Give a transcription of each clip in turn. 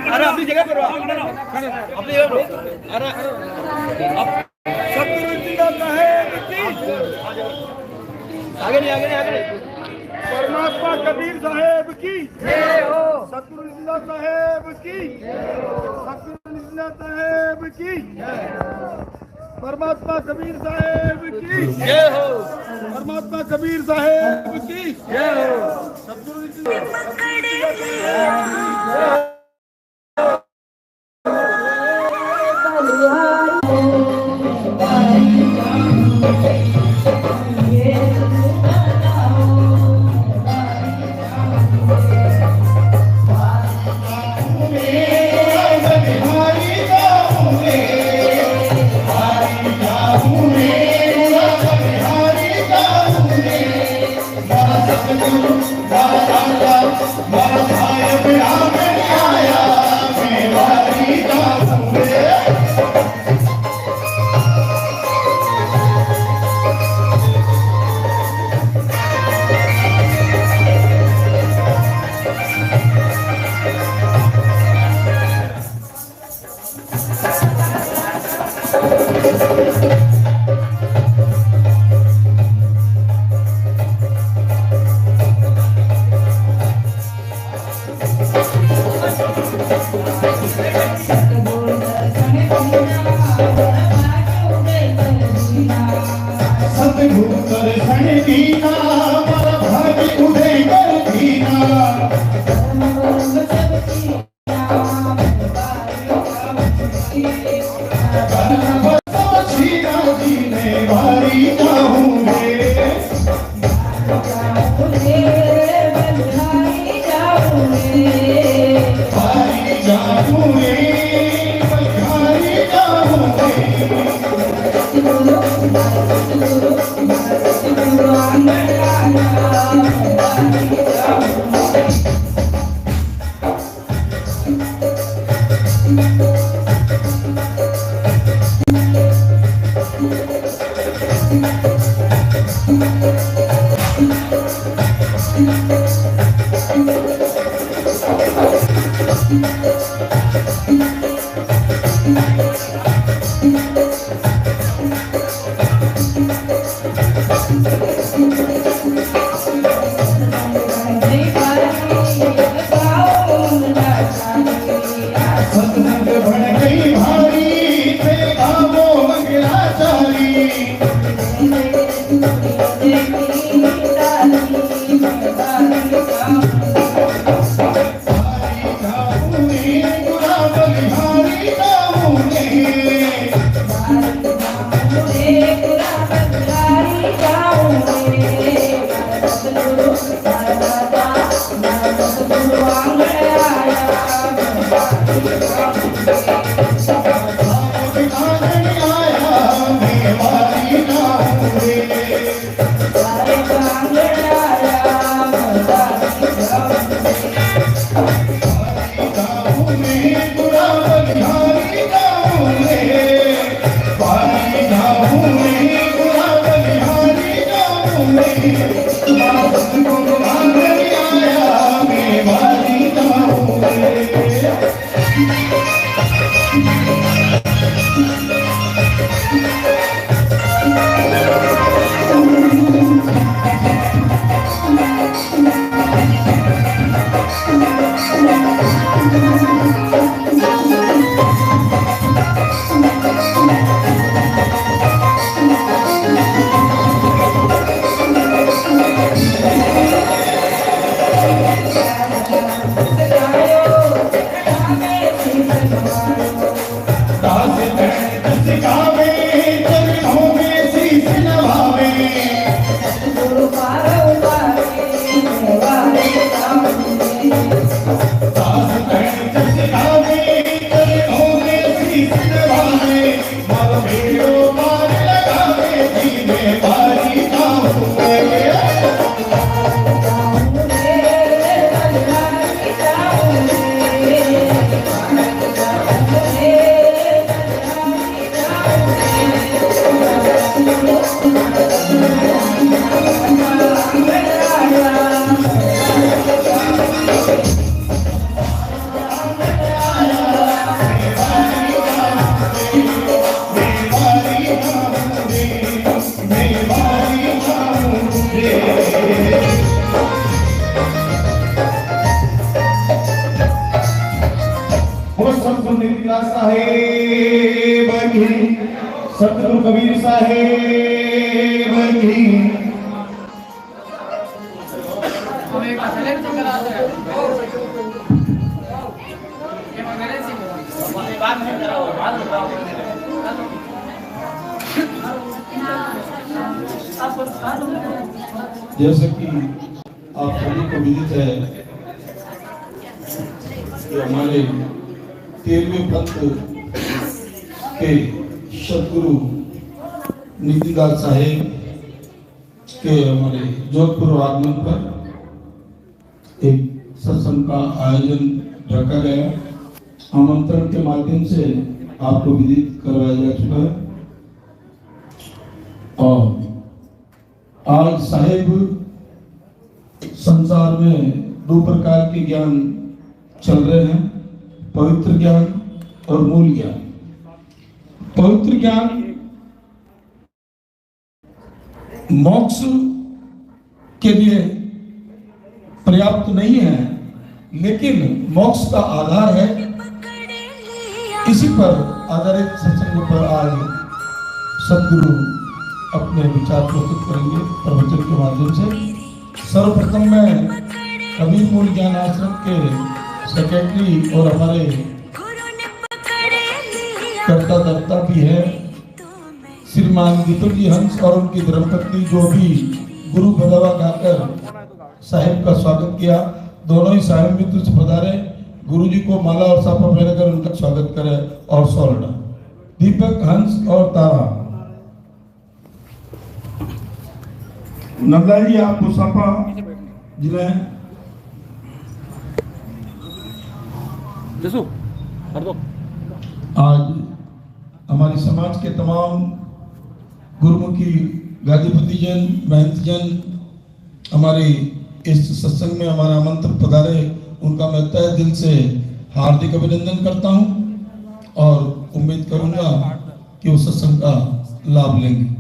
अरे अपनी जगह पर अपनी जगह पर अरे आगे नहीं आगे नहीं आगे परमात्मा कबीर साहेब की जय हो। सतगुरु जिंदा साहेब की सतगुरु जिंदा साहेब की परमात्मा कबीर साहेब की जय हो। परमात्मा कबीर साहेब की जय हो। सतगुरु सतगुरु कबीर साहेब की जैसे कि आप सभी को विदित है कि हमारे 13वें पंथ के सतगुरु नितिनदास साहेब के हमारे जोधपुर आगमन पर एक सत्संग का आयोजन रखा गया। आमंत्रण के माध्यम से आपको विदित करवाया जा चुका है और आज साहेब संसार में दो प्रकार के ज्ञान चल रहे हैं, पवित्र ज्ञान और मूल ज्ञान। पवित्र ज्ञान मोक्ष के लिए पर्याप्त नहीं है, लेकिन मोक्ष का आधार है। इसी पर आधारित सत्संग पर आज सदगुरु अपने विचार प्रस्तुत करेंगे प्रवचन के माध्यम से। सर्वप्रथम मैं कबीर मूल ज्ञान आश्रम के सेक्रेटरी और हमारे कर्ता धर्ता भी है श्रीमान दीपक जी हंस और उनकी धर्मपत्नी जो भी गुरु बलवा गाकर साहिब का स्वागत किया, दोनों ही साहिब मित्र से पधारे। गुरु जी को माला और साफा पहनकर उनका स्वागत करे और सोलना दीपक हंस और तारा। नंदा जी आपको साफा जिन्हें आज हमारे समाज के तमाम गुरुमुखी गादीपति जन महंत जन हमारे इस सत्संग में हमारा आमंत्रण पधारे, उनका मैं तहे दिल से हार्दिक अभिनंदन करता हूं और उम्मीद करूंगा कि उस सत्संग का लाभ लेंगे।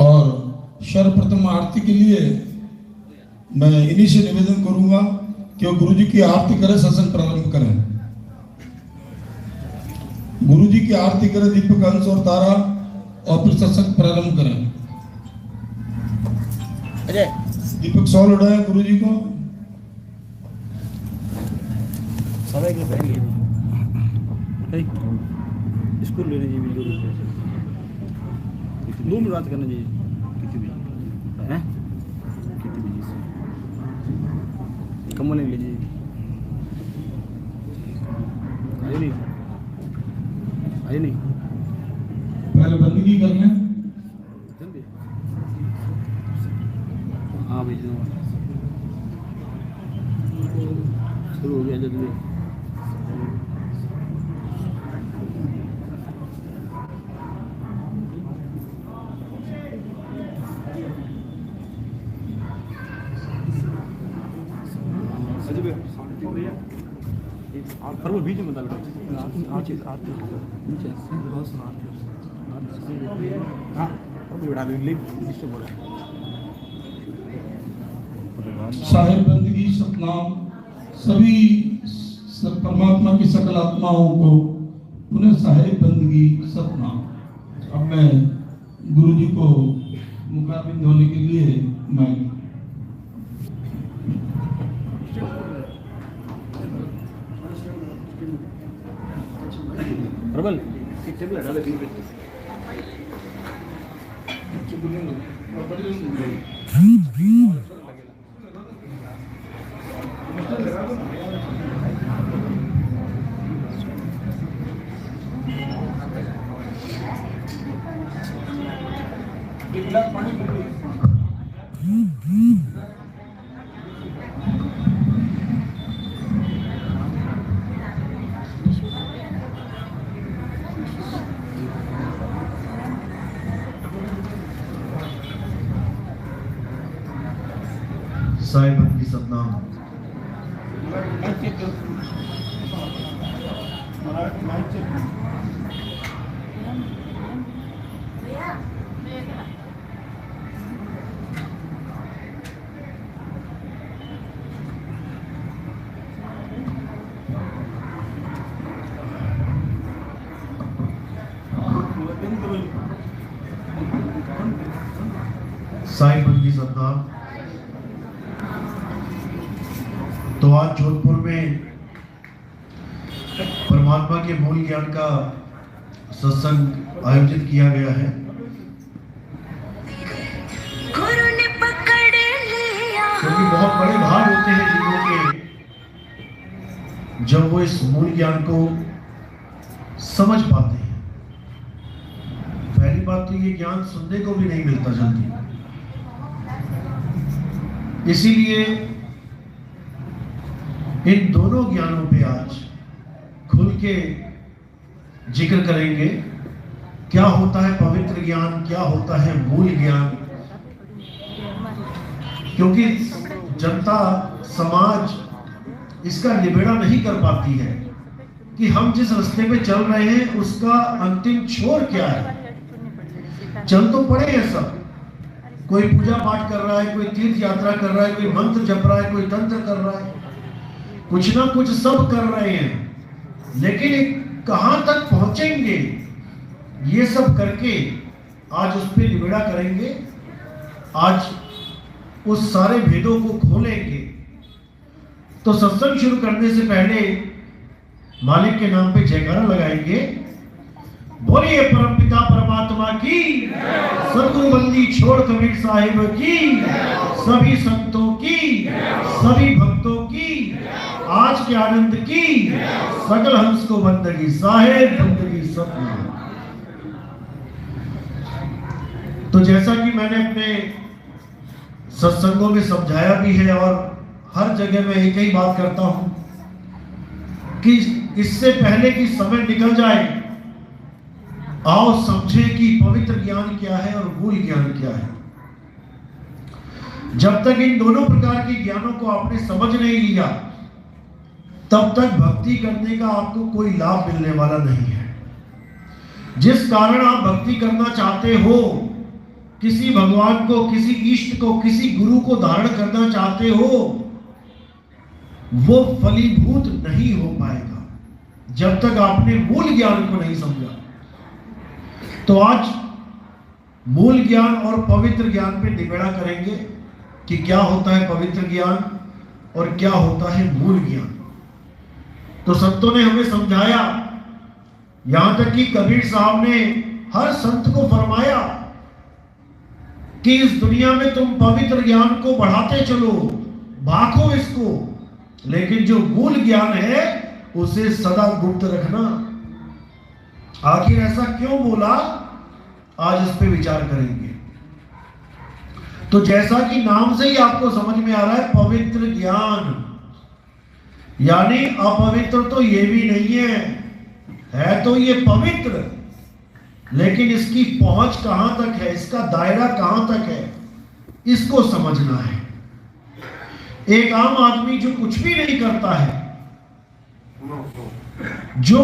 और सर्वप्रथम आरती के लिए मैं इन्हीं से निवेदन करूंगा कि वो गुरु जी की आरती करें, सत्संग प्रारंभ करें। गुरु जी की आरती करें दीपक हंस और तारा और फिर सत्संग प्रारंभ करें। दीपक सॉल उड़ाए गुरु जी को। स्कूल लेने जी 2 मिनट बात करना चाहिए हैं, कम बोले लीजिए। आए नहीं पहले बंदगी करना है। जल्दी हाँ भेज दूँगा, शुरू हो गया जल्दी। पर वो बीच में बता बेटा आरती नीचे बहुत सुना हाँ बेटा डिस्टर्ब हो रहा है। साहिब बंदगी सतनाम सभी परमात्मा की सकल आत्माओं को पुनः साहिब बंदगी सतनाम। अब मैं गुरु जी को मुखारबिंद होने के लिए मैं प्रबल एक टेबल हटा दे। साहिब की सतनाम। साई पंथ की सतनाम। तो आज जोधपुर में परमात्मा के मूल ज्ञान का सत्संग आयोजित किया गया है। क्योंकि बहुत बड़े भाग होते हैं जीवों के जब वो इस मूल ज्ञान को समझ पाते हैं। पहली बात तो ये ज्ञान सुनने को भी नहीं मिलता जल्दी, इसीलिए इन दोनों ज्ञानों पे आज खुल के जिक्र करेंगे। क्या होता है पवित्र ज्ञान, क्या होता है मूल ज्ञान। क्योंकि जनता समाज इसका निबेड़ा नहीं कर पाती है कि हम जिस रास्ते पे चल रहे हैं उसका अंतिम छोर क्या है। चल तो पड़े हैं सब, कोई पूजा पाठ कर रहा है, कोई तीर्थ यात्रा कर रहा है, कोई मंत्र जप रहा है, कोई तंत्र कर रहा है, कुछ ना कुछ सब कर रहे हैं, लेकिन कहां तक पहुंचेंगे ये सब करके आज उस पर निबेड़ा करेंगे। आज उस सारे भेदों को खोलेंगे। तो सत्संग शुरू करने से पहले मालिक के नाम पे जयकारा लगाएंगे। बोलिए परमपिता परमात्मा की, सदगुरु बंदी छोड़ कबीर साहिब की, सभी संतों की, सभी भक्तों की, आज के आनंद की, सकल हंस को बंदगी साहेब बंदगी सपना। तो जैसा कि मैंने अपने सत्संगों में समझाया भी है और हर जगह में एक ही बात करता हूं कि इससे पहले कि समय निकल जाए, आओ समझे कि पवित्र ज्ञान क्या है और मूल ज्ञान क्या है। जब तक इन दोनों प्रकार के ज्ञानों को आपने समझ नहीं लिया, तब तक भक्ति करने का आपको कोई लाभ मिलने वाला नहीं है। जिस कारण आप भक्ति करना चाहते हो, किसी भगवान को, किसी इष्ट को, किसी गुरु को धारण करना चाहते हो, वो फलीभूत नहीं हो पाएगा जब तक आपने मूल ज्ञान को नहीं समझा। तो आज मूल ज्ञान और पवित्र ज्ञान पे निबेड़ा करेंगे कि क्या होता है पवित्र ज्ञान और क्या होता है मूल ज्ञान। तो संतों ने हमें समझाया, यहां तक कि कबीर साहब ने हर संत को फरमाया कि इस दुनिया में तुम पवित्र ज्ञान को बढ़ाते चलो, भाखो इसको, लेकिन जो मूल ज्ञान है उसे सदा गुप्त रखना। आखिर ऐसा क्यों बोला, आज इस पे विचार करेंगे। तो जैसा कि नाम से ही आपको समझ में आ रहा है, पवित्र ज्ञान यानी अपवित्र तो ये भी नहीं है तो ये पवित्र, लेकिन इसकी पहुंच कहां तक है, इसका दायरा कहां तक है, इसको समझना है। एक आम आदमी जो कुछ भी नहीं करता है, जो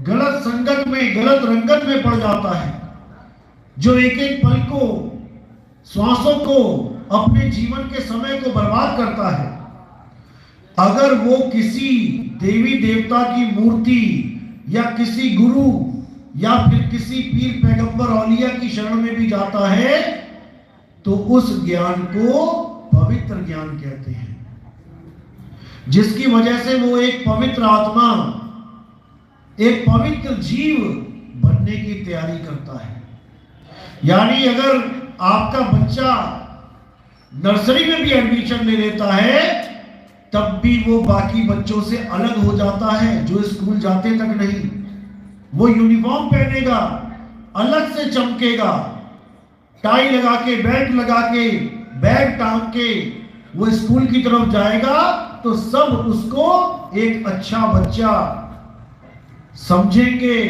गलत संगत में, गलत रंगत में पड़ जाता है, जो एक एक पल को, श्वासों को, अपने जीवन के समय को बर्बाद करता है, अगर वो किसी देवी देवता की मूर्ति या किसी गुरु या फिर किसी पीर पैगंबर औलिया की शरण में भी जाता है, तो उस ज्ञान को पवित्र ज्ञान कहते हैं, जिसकी वजह से वो एक पवित्र आत्मा, एक पवित्र जीव बनने की तैयारी करता है। यानी अगर आपका बच्चा नर्सरी में भी एडमिशन ले लेता है, तब भी वो बाकी बच्चों से अलग हो जाता है जो स्कूल जाते तक नहीं। वो यूनिफॉर्म पहनेगा, अलग से चमकेगा, टाई लगा के, बेल्ट लगा के, बैग टांग के वो स्कूल की तरफ जाएगा, तो सब उसको एक अच्छा बच्चा समझेंगे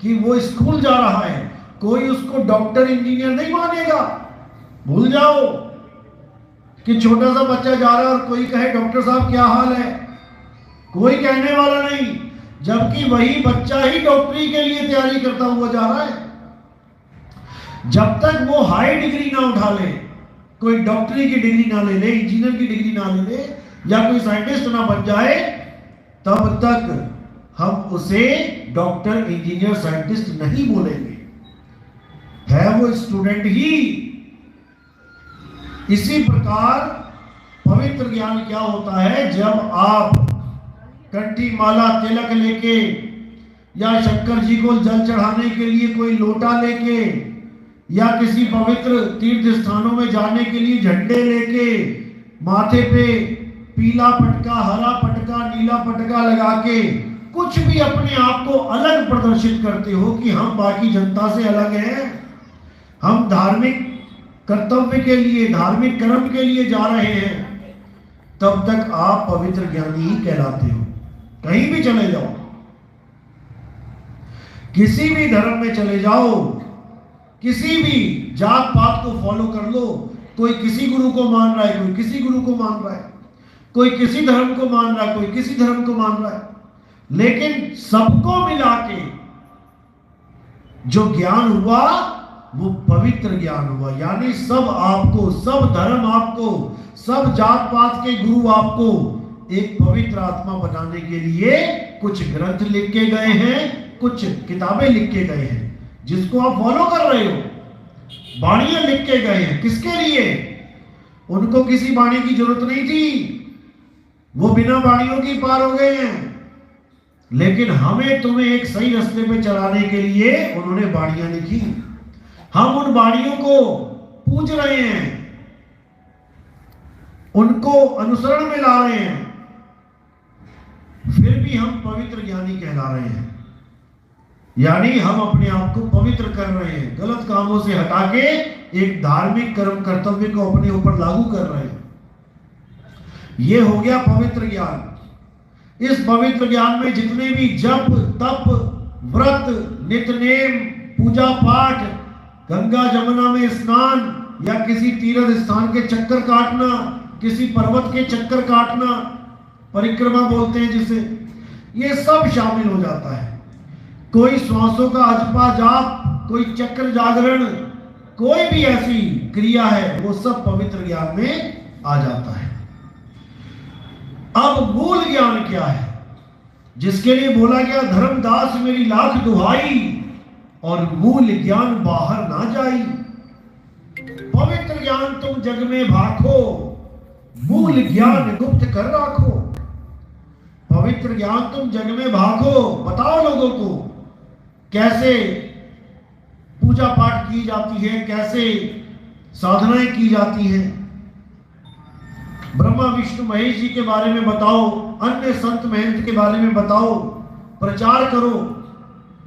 कि वो स्कूल जा रहा है। कोई उसको डॉक्टर इंजीनियर नहीं मानेगा। भूल जाओ कि छोटा सा बच्चा जा रहा है और कोई कहे डॉक्टर साहब क्या हाल है, कोई कहने वाला नहीं, जबकि वही बच्चा ही डॉक्टरी के लिए तैयारी करता हुआ जा रहा है। जब तक वो हाई डिग्री ना उठा ले, कोई डॉक्टरी की डिग्री ना ले ले, इंजीनियर की डिग्री ना ले ले, या कोई साइंटिस्ट ना बन जाए, तब तक हम उसे डॉक्टर, इंजीनियर, साइंटिस्ट नहीं बोलेंगे। है वो स्टूडेंट ही, इसी प्रकार पवित्र ज्ञान क्या होता है? जब आप कंठी माला तिलक लेके या शंकर जी को जल चढ़ाने के लिए कोई लोटा लेके या किसी पवित्र तीर्थ स्थानों में जाने के लिए झंडे लेके माथे पे पीला पटका, हरा पटका, नीला पटका लगा के कुछ भी अपने आप को अलग प्रदर्शित करते हो कि हम बाकी जनता से अलग हैं, हम धार्मिक कर्तव्य के लिए, धार्मिक कर्म के लिए जा रहे हैं, तब तक आप पवित्र ज्ञानी ही कहलाते हो। कहीं भी चले जाओ, किसी भी धर्म में चले जाओ, किसी भी जात पात को फॉलो कर लो, कोई किसी गुरु को मान रहा है, कोई किसी गुरु को मान रहा है, कोई किसी धर्म को मान रहा है, कोई किसी धर्म को मान रहा है, लेकिन सबको मिला के जो ज्ञान हुआ वो पवित्र ज्ञान हुआ। यानी सब आपको, सब धर्म आपको, सब जात पात के गुरु आपको एक पवित्र आत्मा बनाने के लिए कुछ ग्रंथ लिख के गए हैं, कुछ किताबें लिख के गए हैं जिसको आप फॉलो कर रहे हो। वाणियां लिख के गए हैं, किसके लिए? उनको किसी वाणी की जरूरत नहीं थी, वो बिना वाणियों की पार हो गए हैं, लेकिन हमें तुम्हें एक सही रास्ते पे चलाने के लिए उन्होंने वाणियां लिखी। हम उन वाणियों को पूज रहे हैं, उनको अनुसरण में ला रहे हैं, फिर भी हम पवित्र ज्ञानी कहला रहे हैं। यानी हम अपने आप को पवित्र कर रहे हैं, गलत कामों से हटा के एक धार्मिक कर्म कर्तव्य को अपने ऊपर लागू कर रहे हैं। यह हो गया पवित्र ज्ञान। इस पवित्र ज्ञान में जितने भी जप, तप, व्रत, नित्यनेम, पूजा पाठ, गंगा जमुना में स्नान या किसी तीर्थ स्थान के चक्कर काटना, किसी पर्वत के चक्कर काटना, परिक्रमा बोलते हैं जिसे, ये सब शामिल हो जाता है। कोई श्वासों का अजपा जाप, कोई चक्र जागरण, कोई भी ऐसी क्रिया है, वो सब पवित्र ज्ञान में आ जाता है। अब मूल ज्ञान क्या है, जिसके लिए बोला गया धर्मदास मेरी लाख दुहाई और मूल ज्ञान बाहर ना जाई। पवित्र ज्ञान तुम जग में भाखो, मूल ज्ञान गुप्त कर राखो। पवित्र ज्ञान तुम जग में भागो, बताओ लोगों को कैसे पूजा पाठ की जाती है, कैसे साधनाएं की जाती हैं। ब्रह्मा विष्णु महेश जी के बारे में बताओ, अन्य संत महंत के बारे में बताओ, प्रचार करो।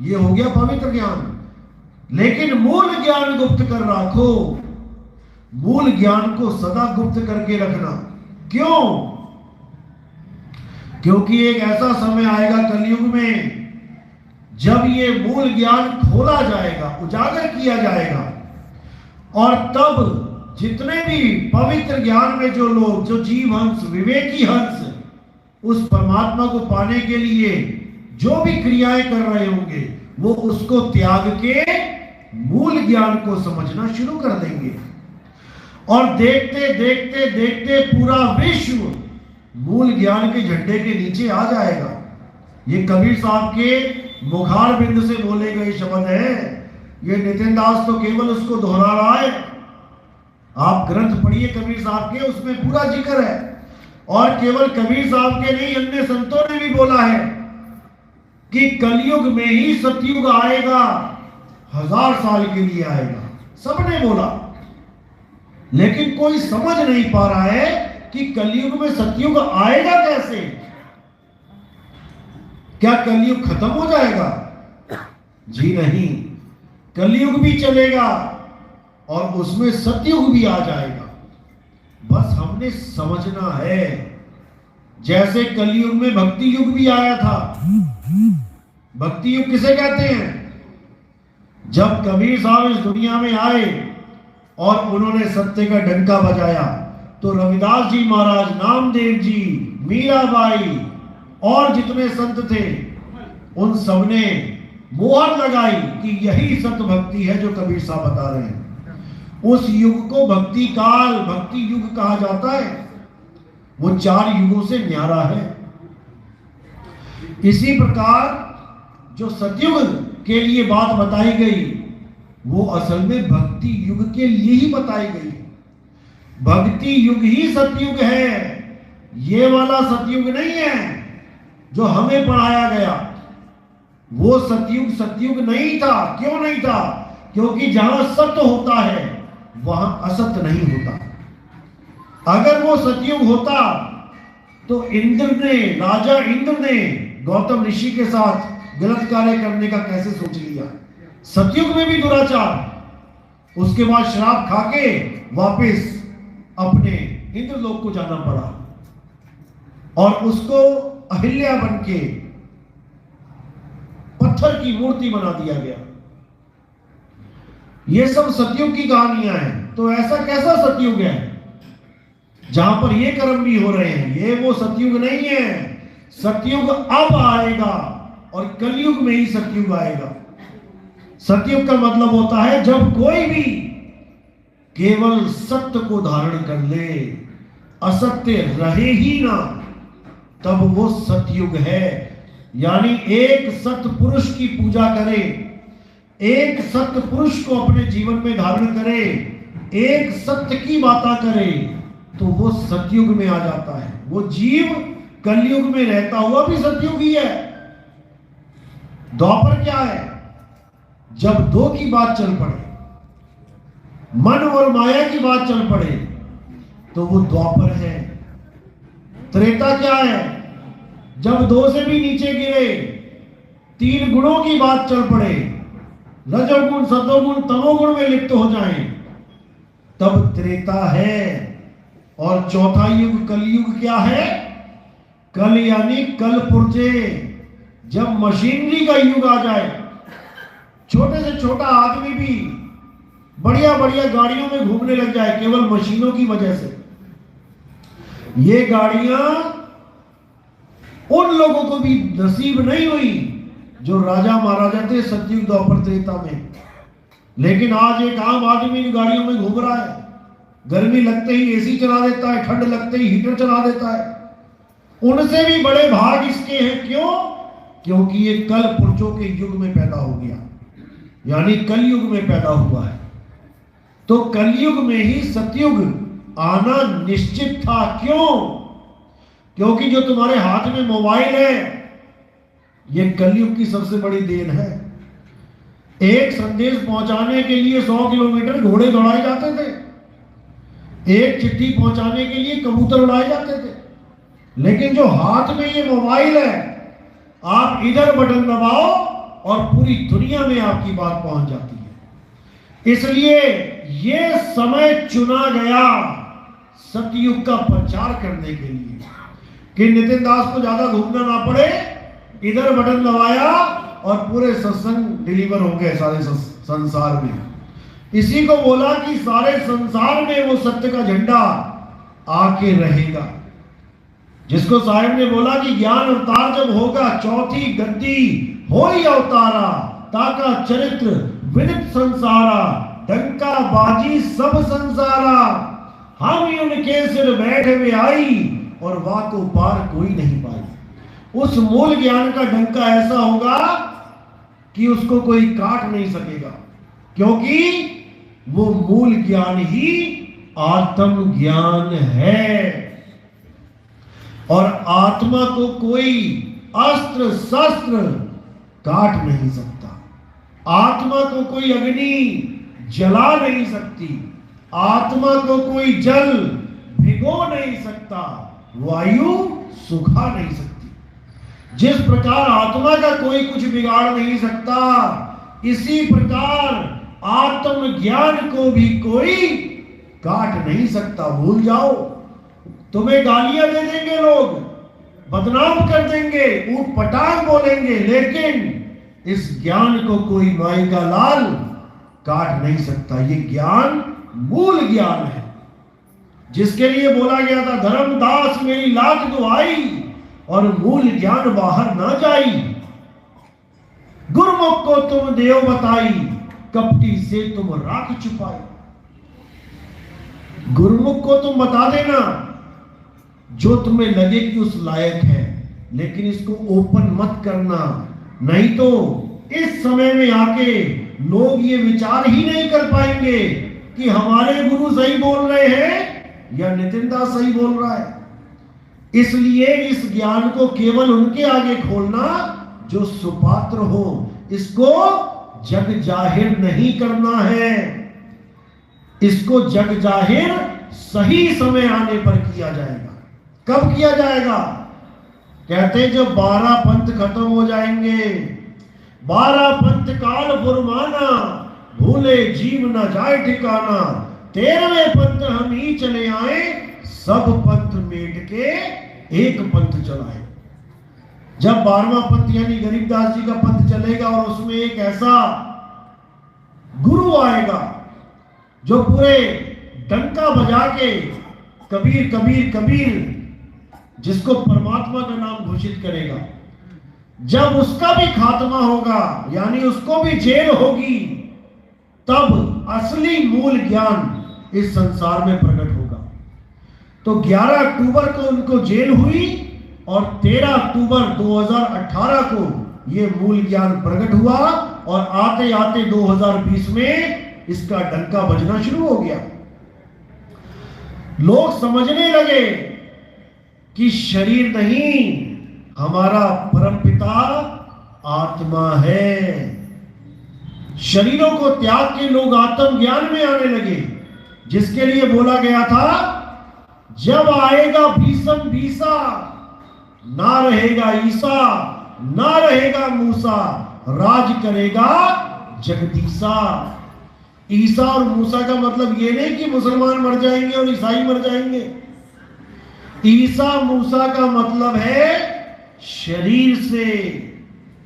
ये हो गया पवित्र ज्ञान। लेकिन मूल ज्ञान गुप्त कर राखो, मूल ज्ञान को सदा गुप्त करके रखना। क्यों? क्योंकि एक ऐसा समय आएगा कलयुग में जब ये मूल ज्ञान खोला जाएगा, उजागर किया जाएगा, और तब जितने भी पवित्र ज्ञान में जो लोग, जो जीव हंस, विवेकी हंस, उस परमात्मा को पाने के लिए जो भी क्रियाएं कर रहे होंगे, वो उसको त्याग के मूल ज्ञान को समझना शुरू कर देंगे। और देखते देखते देखते पूरा विश्व मूल ज्ञान के झंडे के नीचे आ जाएगा। ये कबीर साहब के मुखार बिंद से बोले गए शब्द है। ये नितिन दास तो केवल उसको दोहरा रहा है। आप ग्रंथ पढ़िए कबीर साहब के, उसमें पूरा जिक्र है। और केवल कबीर साहब के नहीं, अन्य संतों ने भी बोला है कि कलयुग में ही सतयुग आएगा, 1000 साल के लिए आएगा। सबने बोला, लेकिन कोई समझ नहीं पा रहा है कि कलयुग में सतयुग आएगा कैसे। क्या कलयुग खत्म हो जाएगा? जी नहीं, कलयुग भी चलेगा और उसमें सतयुग भी आ जाएगा। बस हमने समझना है। जैसे कलयुग में भक्ति युग भी आया था। भक्ति युग किसे कहते हैं? जब कबीर साहब इस दुनिया में आए और उन्होंने सत्य का डंका बजाया, तो रविदास जी महाराज, नामदेव जी, मीराबाई और जितने संत थे, उन सबने मोहर लगाई कि यही सत्य भक्ति है जो कबीर साहब बता रहे हैं। उस युग को भक्ति काल, भक्ति युग कहा जाता है। वो 4 युगों से न्यारा है। इसी प्रकार जो सतयुग के लिए बात बताई गई, वो असल में भक्ति युग के लिए ही बताई गई। भक्ति युग ही सतयुग है, ये वाला सतयुग नहीं है जो हमें पढ़ाया गया। वो सतयुग नहीं था। क्यों नहीं था? क्योंकि जहां सत्य होता है वहां असत्य नहीं होता। अगर वो सतयुग होता तो राजा इंद्र ने गौतम ऋषि के साथ गलत कार्य करने का कैसे सोच लिया? सतयुग में भी दुराचार, उसके बाद श्राप खाके वापस अपने इंद्रलोक को जाना पड़ा और उसको अहिल्या बनके पत्थर की मूर्ति बना दिया गया। ये सब सतयुग की कहानियां हैं। तो ऐसा कैसा सतयुग है जहां पर ये कर्म भी हो रहे हैं? ये वो सतयुग नहीं है। सतयुग अब आएगा और कलयुग में ही सतयुग आएगा। सतयुग का मतलब होता है जब कोई भी केवल सत्य को धारण कर ले, असत्य रहे ही ना, तब वो सतयुग है। यानी एक सत्य पुरुष की पूजा करे, एक सत्य पुरुष को अपने जीवन में धारण करे, एक सत्य की बातें करे, तो वो सतयुग में आ जाता है। वो जीव कलयुग में रहता हुआ भी सतयुग ही है। द्वापर क्या है? जब दो की बात चल पड़े, मन और माया की बात चल पड़े, तो वो द्वापर है। त्रेता क्या है? जब दो से भी नीचे गिरे, तीन गुणों की बात चल पड़े, रजोगुण सतोगुण तमोगुण में लिप्त हो जाएं, तब त्रेता है। और चौथा युग कलयुग क्या है? कल यानी कल पुर्जे, जब मशीनरी का युग आ जाए, छोटे से छोटा आदमी भी बढ़िया बढ़िया गाड़ियों में घूमने लग जाए केवल मशीनों की वजह से। ये गाड़ियां उन लोगों को भी नसीब नहीं हुई जो राजा महाराजा थे सतयुग द्वापर त्रेता में। लेकिन आज एक आम आदमी इन गाड़ियों में घूम रहा है। गर्मी लगते ही एसी चला देता है, ठंड लगते ही हीटर चला देता है। उनसे भी बड़े भाग इसके हैं। क्यों? क्योंकि ये कल पुरुषों के युग में पैदा हो गया, यानी कलयुग में पैदा हुआ है। तो कलयुग में ही सतयुग आना निश्चित था। क्यों? क्योंकि जो तुम्हारे हाथ में मोबाइल है, ये कलयुग की सबसे बड़ी देन है। एक संदेश पहुंचाने के लिए 100 किलोमीटर घोड़े दौड़ाए जाते थे, एक चिट्ठी पहुंचाने के लिए कबूतर उड़ाए जाते थे। लेकिन जो हाथ में ये मोबाइल है, आप इधर बटन दबाओ और पूरी दुनिया में आपकी बात पहुंच जाती है। इसलिए ये समय चुना गया सतयुग का प्रचार करने के लिए कि नितिन दास को ज्यादा घूमना ना पड़े, इधर बटन दबाया और पूरे सत्संग डिलीवर हो गए सारे संसार में। इसी को बोला कि सारे संसार में वो सत्य का झंडा आके रहेगा। जिसको साहिब ने बोला कि ज्ञान अवतार जब होगा, चौथी गद्दी हो ही अवतारा, ताका चरित्र विदित संसारा, डंका बाजी सब संसारा, हम ही उनके सिर बैठ में आई और वाको पार कोई नहीं पाई। उस मूल ज्ञान का डंका ऐसा होगा कि उसको कोई काट नहीं सकेगा, क्योंकि वो मूल ज्ञान ही आत्म ज्ञान है। और आत्मा को कोई अस्त्र शस्त्र काट नहीं सकता, आत्मा को कोई अग्नि जला नहीं सकती, आत्मा को कोई जल भिगो नहीं सकता, वायु सुखा नहीं सकती। जिस प्रकार आत्मा का कोई कुछ बिगाड़ नहीं सकता, इसी प्रकार आत्म ज्ञान को भी कोई काट नहीं सकता। भूल जाओ, तुम्हें गालियां दे देंगे लोग, बदनाम कर देंगे, ऊट पटांग बोलेंगे, लेकिन इस ज्ञान को कोई माई का लाल काट नहीं सकता। ये ज्ञान मूल ज्ञान है, जिसके लिए बोला गया था धर्मदास मेरी लाख दुहाई और मूल ज्ञान बाहर ना जाई। गुरमुख को तुम देव बताई, कपटी से तुम राख छुपाई। गुरमुख को तुम बता देना जो तुम्हें लगे कि उस लायक है, लेकिन इसको ओपन मत करना, नहीं तो इस समय में आके लोग ये विचार ही नहीं कर पाएंगे कि हमारे गुरु सही बोल रहे हैं या नितिन दास सही बोल रहा है? इसलिए इस ज्ञान को केवल उनके आगे खोलना जो सुपात्र हो, इसको जग जाहिर नहीं करना है। इसको जग जाहिर सही समय आने पर किया जाएगा। कब किया जाएगा? कहते जब 12 पंथ खत्म हो जाएंगे। 12 पंथ काल फुरमाना, भूले जीव न जाए ठिकाना। 13वें पंथ हम ही चले आए, सब पंथ मेट के एक पंथ चलाए। जब 12वां पंथ यानी गरीबदास जी का पंथ चलेगा और उसमें एक ऐसा गुरु आएगा जो पूरे डंका बजा के कबीर कबीर कबीर जिसको परमात्मा का नाम घोषित करेगा, जब उसका भी खात्मा होगा यानी उसको भी जेल होगी, तब असली मूल ज्ञान इस संसार में प्रकट होगा। तो 11 अक्टूबर को उनको जेल हुई और 13 अक्टूबर 2018 को यह मूल ज्ञान प्रकट हुआ और आते आते 2020 में इसका डंका बजना शुरू हो गया। लोग समझने लगे कि शरीर नहीं, हमारा परमपिता आत्मा है। शरीरों को त्याग के लोग आत्म ज्ञान में आने लगे, जिसके लिए बोला गया था जब आएगा भीषम भीसा, ना रहेगा ईसा ना रहेगा मूसा, राज करेगा जगदीसा। ईसा और मूसा का मतलब ये नहीं कि मुसलमान मर जाएंगे और ईसाई मर जाएंगे। ईसा मूसा का मतलब है शरीर से,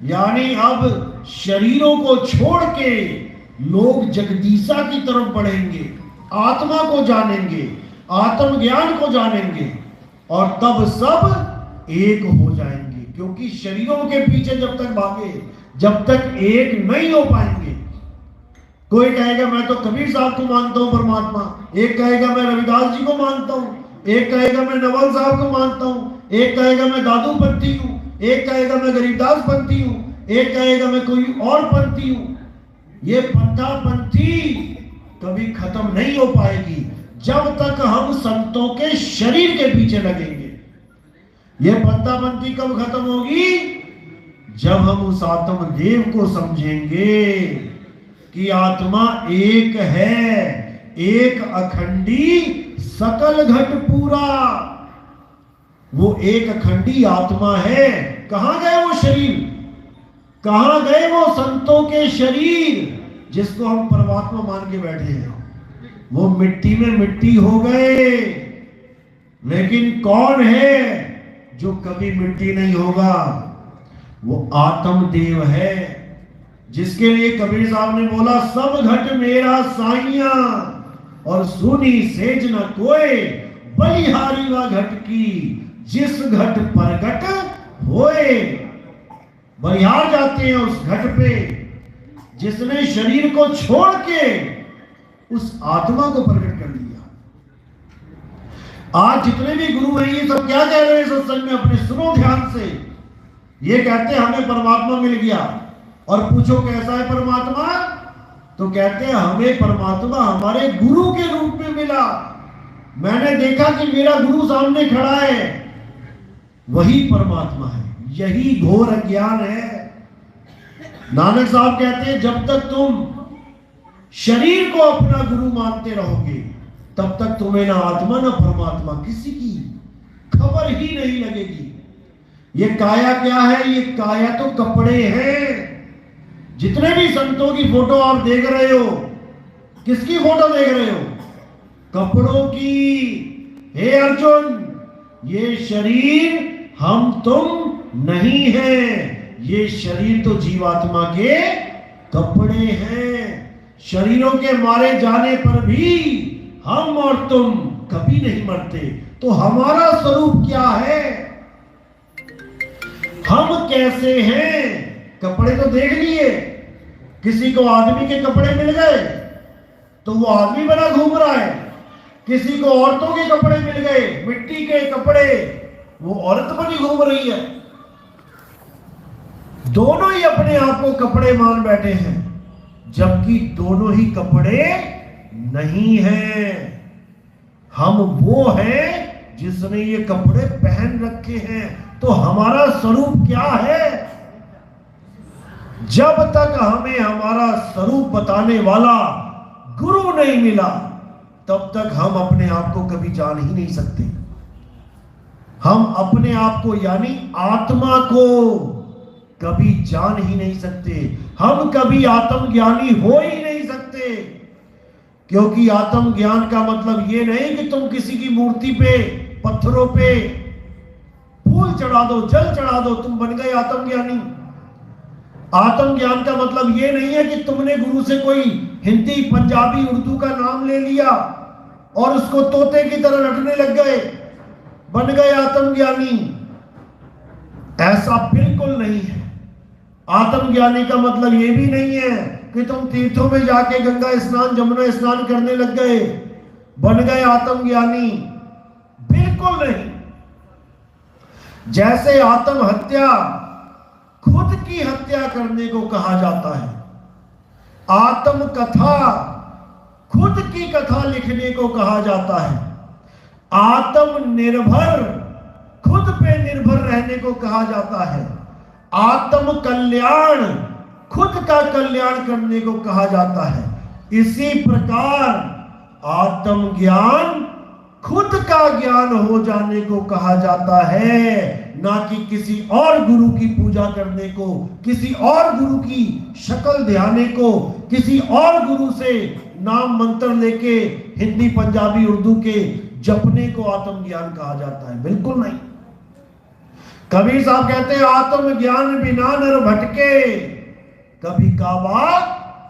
यानी अब शरीरों को छोड़ के लोग जगदीसा की तरफ बढ़ेंगे, आत्मा को जानेंगे, आत्म ज्ञान को जानेंगे और तब सब एक हो जाएंगे। क्योंकि शरीरों के पीछे जब तक भागे, जब तक एक नहीं हो पाएंगे। कोई कहेगा मैं तो कबीर साहब को मानता हूं परमात्मा, एक कहेगा मैं रविदास जी को मानता हूं, एक कहेगा मैं नवल साहब को मानता हूं, एक कहेगा मैं दादू पंथी हूं, एक कहेगा मैं गरीबदास पंथी हूं, एक कहेगा मैं कोई और पंथी हूं। ये पंथा पंथी कभी खत्म नहीं हो पाएगी जब तक हम संतों के शरीर के पीछे लगेंगे। ये पंथापंथी कब खत्म होगी? जब हम उस आत्म देव को समझेंगे कि आत्मा एक है, एक अखंडी सकल घट पूरा। वो एक अखंडी आत्मा है। कहां गए वो शरीर? कहां गए वो संतों के शरीर जिसको हम परमात्मा मान के बैठे हैं? वो मिट्टी में मिट्टी हो गए। लेकिन कौन है जो कभी मिट्टी नहीं होगा? वो आत्म देव है, जिसके लिए कबीर साहब ने बोला सब घट मेरा साइया और सुनी सेज न कोई, बलिहारी व घट की जिस घट प्रगट होए। बलिहार जाते हैं उस घट पे जिसने शरीर को छोड़ के उस आत्मा को प्रकट कर दिया। आज जितने भी गुरु हैं ये सब क्या कह रहे हैं सत्संग में? अपने सुनो ध्यान से। ये कहते हैं हमें परमात्मा मिल गया, और पूछो कैसा है परमात्मा? तो कहते हैं हमें परमात्मा हमारे गुरु के रूप में मिला। मैंने देखा कि मेरा गुरु सामने खड़ा है, वही परमात्मा है। यही घोर अज्ञान है। नानक साहब कहते हैं जब तक तुम शरीर को अपना गुरु मानते रहोगे तब तक तुम्हें ना आत्मा ना परमात्मा किसी की खबर ही नहीं लगेगी। ये काया क्या है? ये काया तो कपड़े हैं। जितने भी संतों की फोटो आप देख रहे हो, किसकी फोटो देख रहे हो? कपड़ों की। हे अर्जुन, ये शरीर हम तुम नहीं है, ये शरीर तो जीवात्मा के कपड़े हैं। शरीरों के मारे जाने पर भी हम और तुम कभी नहीं मरते। तो हमारा स्वरूप क्या है? हम कैसे हैं? कपड़े तो देख लिए। किसी को आदमी के कपड़े मिल गए तो वो आदमी बना घूम रहा है। किसी को औरतों के कपड़े मिल गए, मिट्टी के कपड़े, वो औरत बनी घूम रही है। दोनों ही अपने आप को कपड़े मान बैठे हैं, जबकि दोनों ही कपड़े नहीं हैं। हम वो हैं जिसने ये कपड़े पहन रखे हैं। तो हमारा स्वरूप क्या है? जब तक हमें हमारा स्वरूप बताने वाला गुरु नहीं मिला, तब तक हम अपने आप को कभी जान ही नहीं सकते। हम अपने आप को यानी आत्मा को कभी जान ही नहीं सकते। हम कभी आत्मज्ञानी हो ही नहीं सकते, क्योंकि आत्मज्ञान का मतलब ये नहीं कि तुम किसी की मूर्ति पे, पत्थरों पे फूल चढ़ा दो, जल चढ़ा दो, तुम बन गए आत्मज्ञानी। आत्मज्ञान का मतलब ये नहीं है कि तुमने गुरु से कोई हिंदी, पंजाबी, उर्दू का नाम ले लिया और उसको तोते की तरह रटने लग गए, बन गए आत्मज्ञानी। ऐसा बिल्कुल नहीं है। आत्मज्ञानी का मतलब ये भी नहीं है कि तुम तीर्थों में जाके गंगा स्नान, जमुना स्नान करने लग गए, बन गए आत्मज्ञानी। बिल्कुल नहीं। जैसे आत्महत्या खुद की हत्या करने को कहा जाता है, आत्मकथा खुद की कथा लिखने को कहा जाता है, आत्मनिर्भर खुद पे निर्भर रहने को कहा जाता है, आत्म कल्याण खुद का कल्याण करने को कहा जाता है। इसी प्रकार आत्मज्ञान खुद का ज्ञान हो जाने को कहा जाता है, ना कि किसी और गुरु की पूजा करने को, किसी और गुरु की शक्ल ध्याने को, किसी और गुरु से नाम मंत्र लेके हिंदी, पंजाबी, उर्दू के जपने को आत्मज्ञान कहा जाता है। बिल्कुल नहीं। कबीर साहब कहते हैं आत्मज्ञान बिना नर भटके, कभी काबा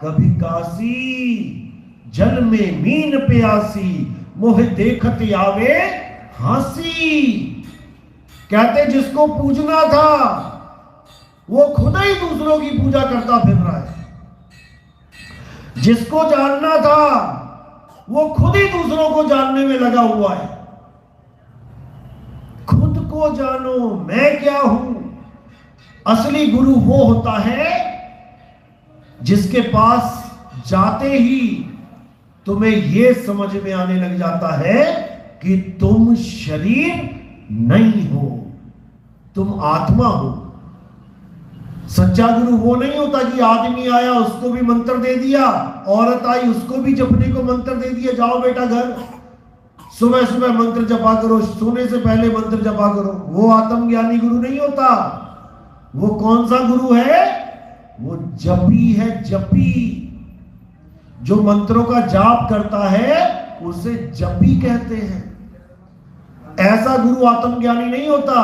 कभी काशी, जल में मीन प्यासी, मोह देखत आवे हंसी। कहते जिसको पूजना था वो खुद ही दूसरों की पूजा करता फिर रहा है, जिसको जानना था वो खुद ही दूसरों को जानने में लगा हुआ है। खुद को जानो, मैं क्या हूं। असली गुरु वो होता है जिसके पास जाते ही तुम्हें यह समझ में आने लग जाता है कि तुम शरीर नहीं हो, तुम आत्मा हो। सच्चा गुरु वो नहीं होता कि आदमी आया उसको भी मंत्र दे दिया, औरत आई उसको भी जपने को मंत्र दे दिया, जाओ बेटा घर, सुबह सुबह मंत्र जपा करो, सोने से पहले मंत्र जपा करो। वो आत्मज्ञानी गुरु नहीं होता। वो कौन सा गुरु है? वो जपी है, जपी। जो मंत्रों का जाप करता है उसे जपी कहते हैं। ऐसा गुरु आत्मज्ञानी नहीं होता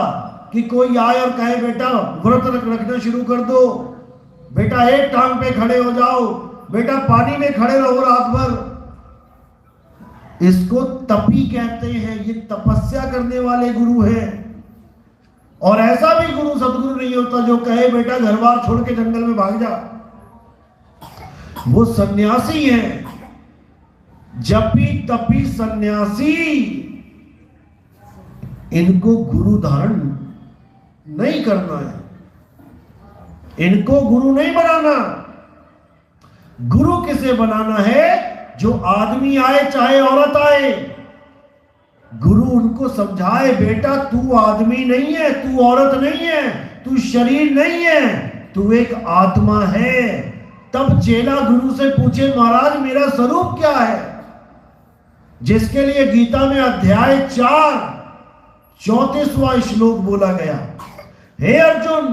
कि कोई आए और कहे बेटा व्रत रखना शुरू कर दो, बेटा एक टांग पे खड़े हो जाओ, बेटा पानी में खड़े रहो रात भर। इसको तपी कहते हैं। ये तपस्या करने वाले गुरु हैं। और ऐसा भी गुरु सदगुरु नहीं होता जो कहे बेटा घर बार छोड़ के जंगल में भाग जा। वो सन्यासी है। जपी तपी सन्यासी, इनको गुरु धारण नहीं करना है, इनको गुरु नहीं बनाना। गुरु किसे बनाना है? जो आदमी आए चाहे औरत आए, गुरु उनको समझाए बेटा तू आदमी नहीं है, तू औरत नहीं है, तू शरीर नहीं है, तू एक आत्मा है। तब चेला गुरु से पूछे महाराज मेरा स्वरूप क्या है? जिसके लिए गीता में अध्याय 4 34वां श्लोक बोला गया, हे अर्जुन,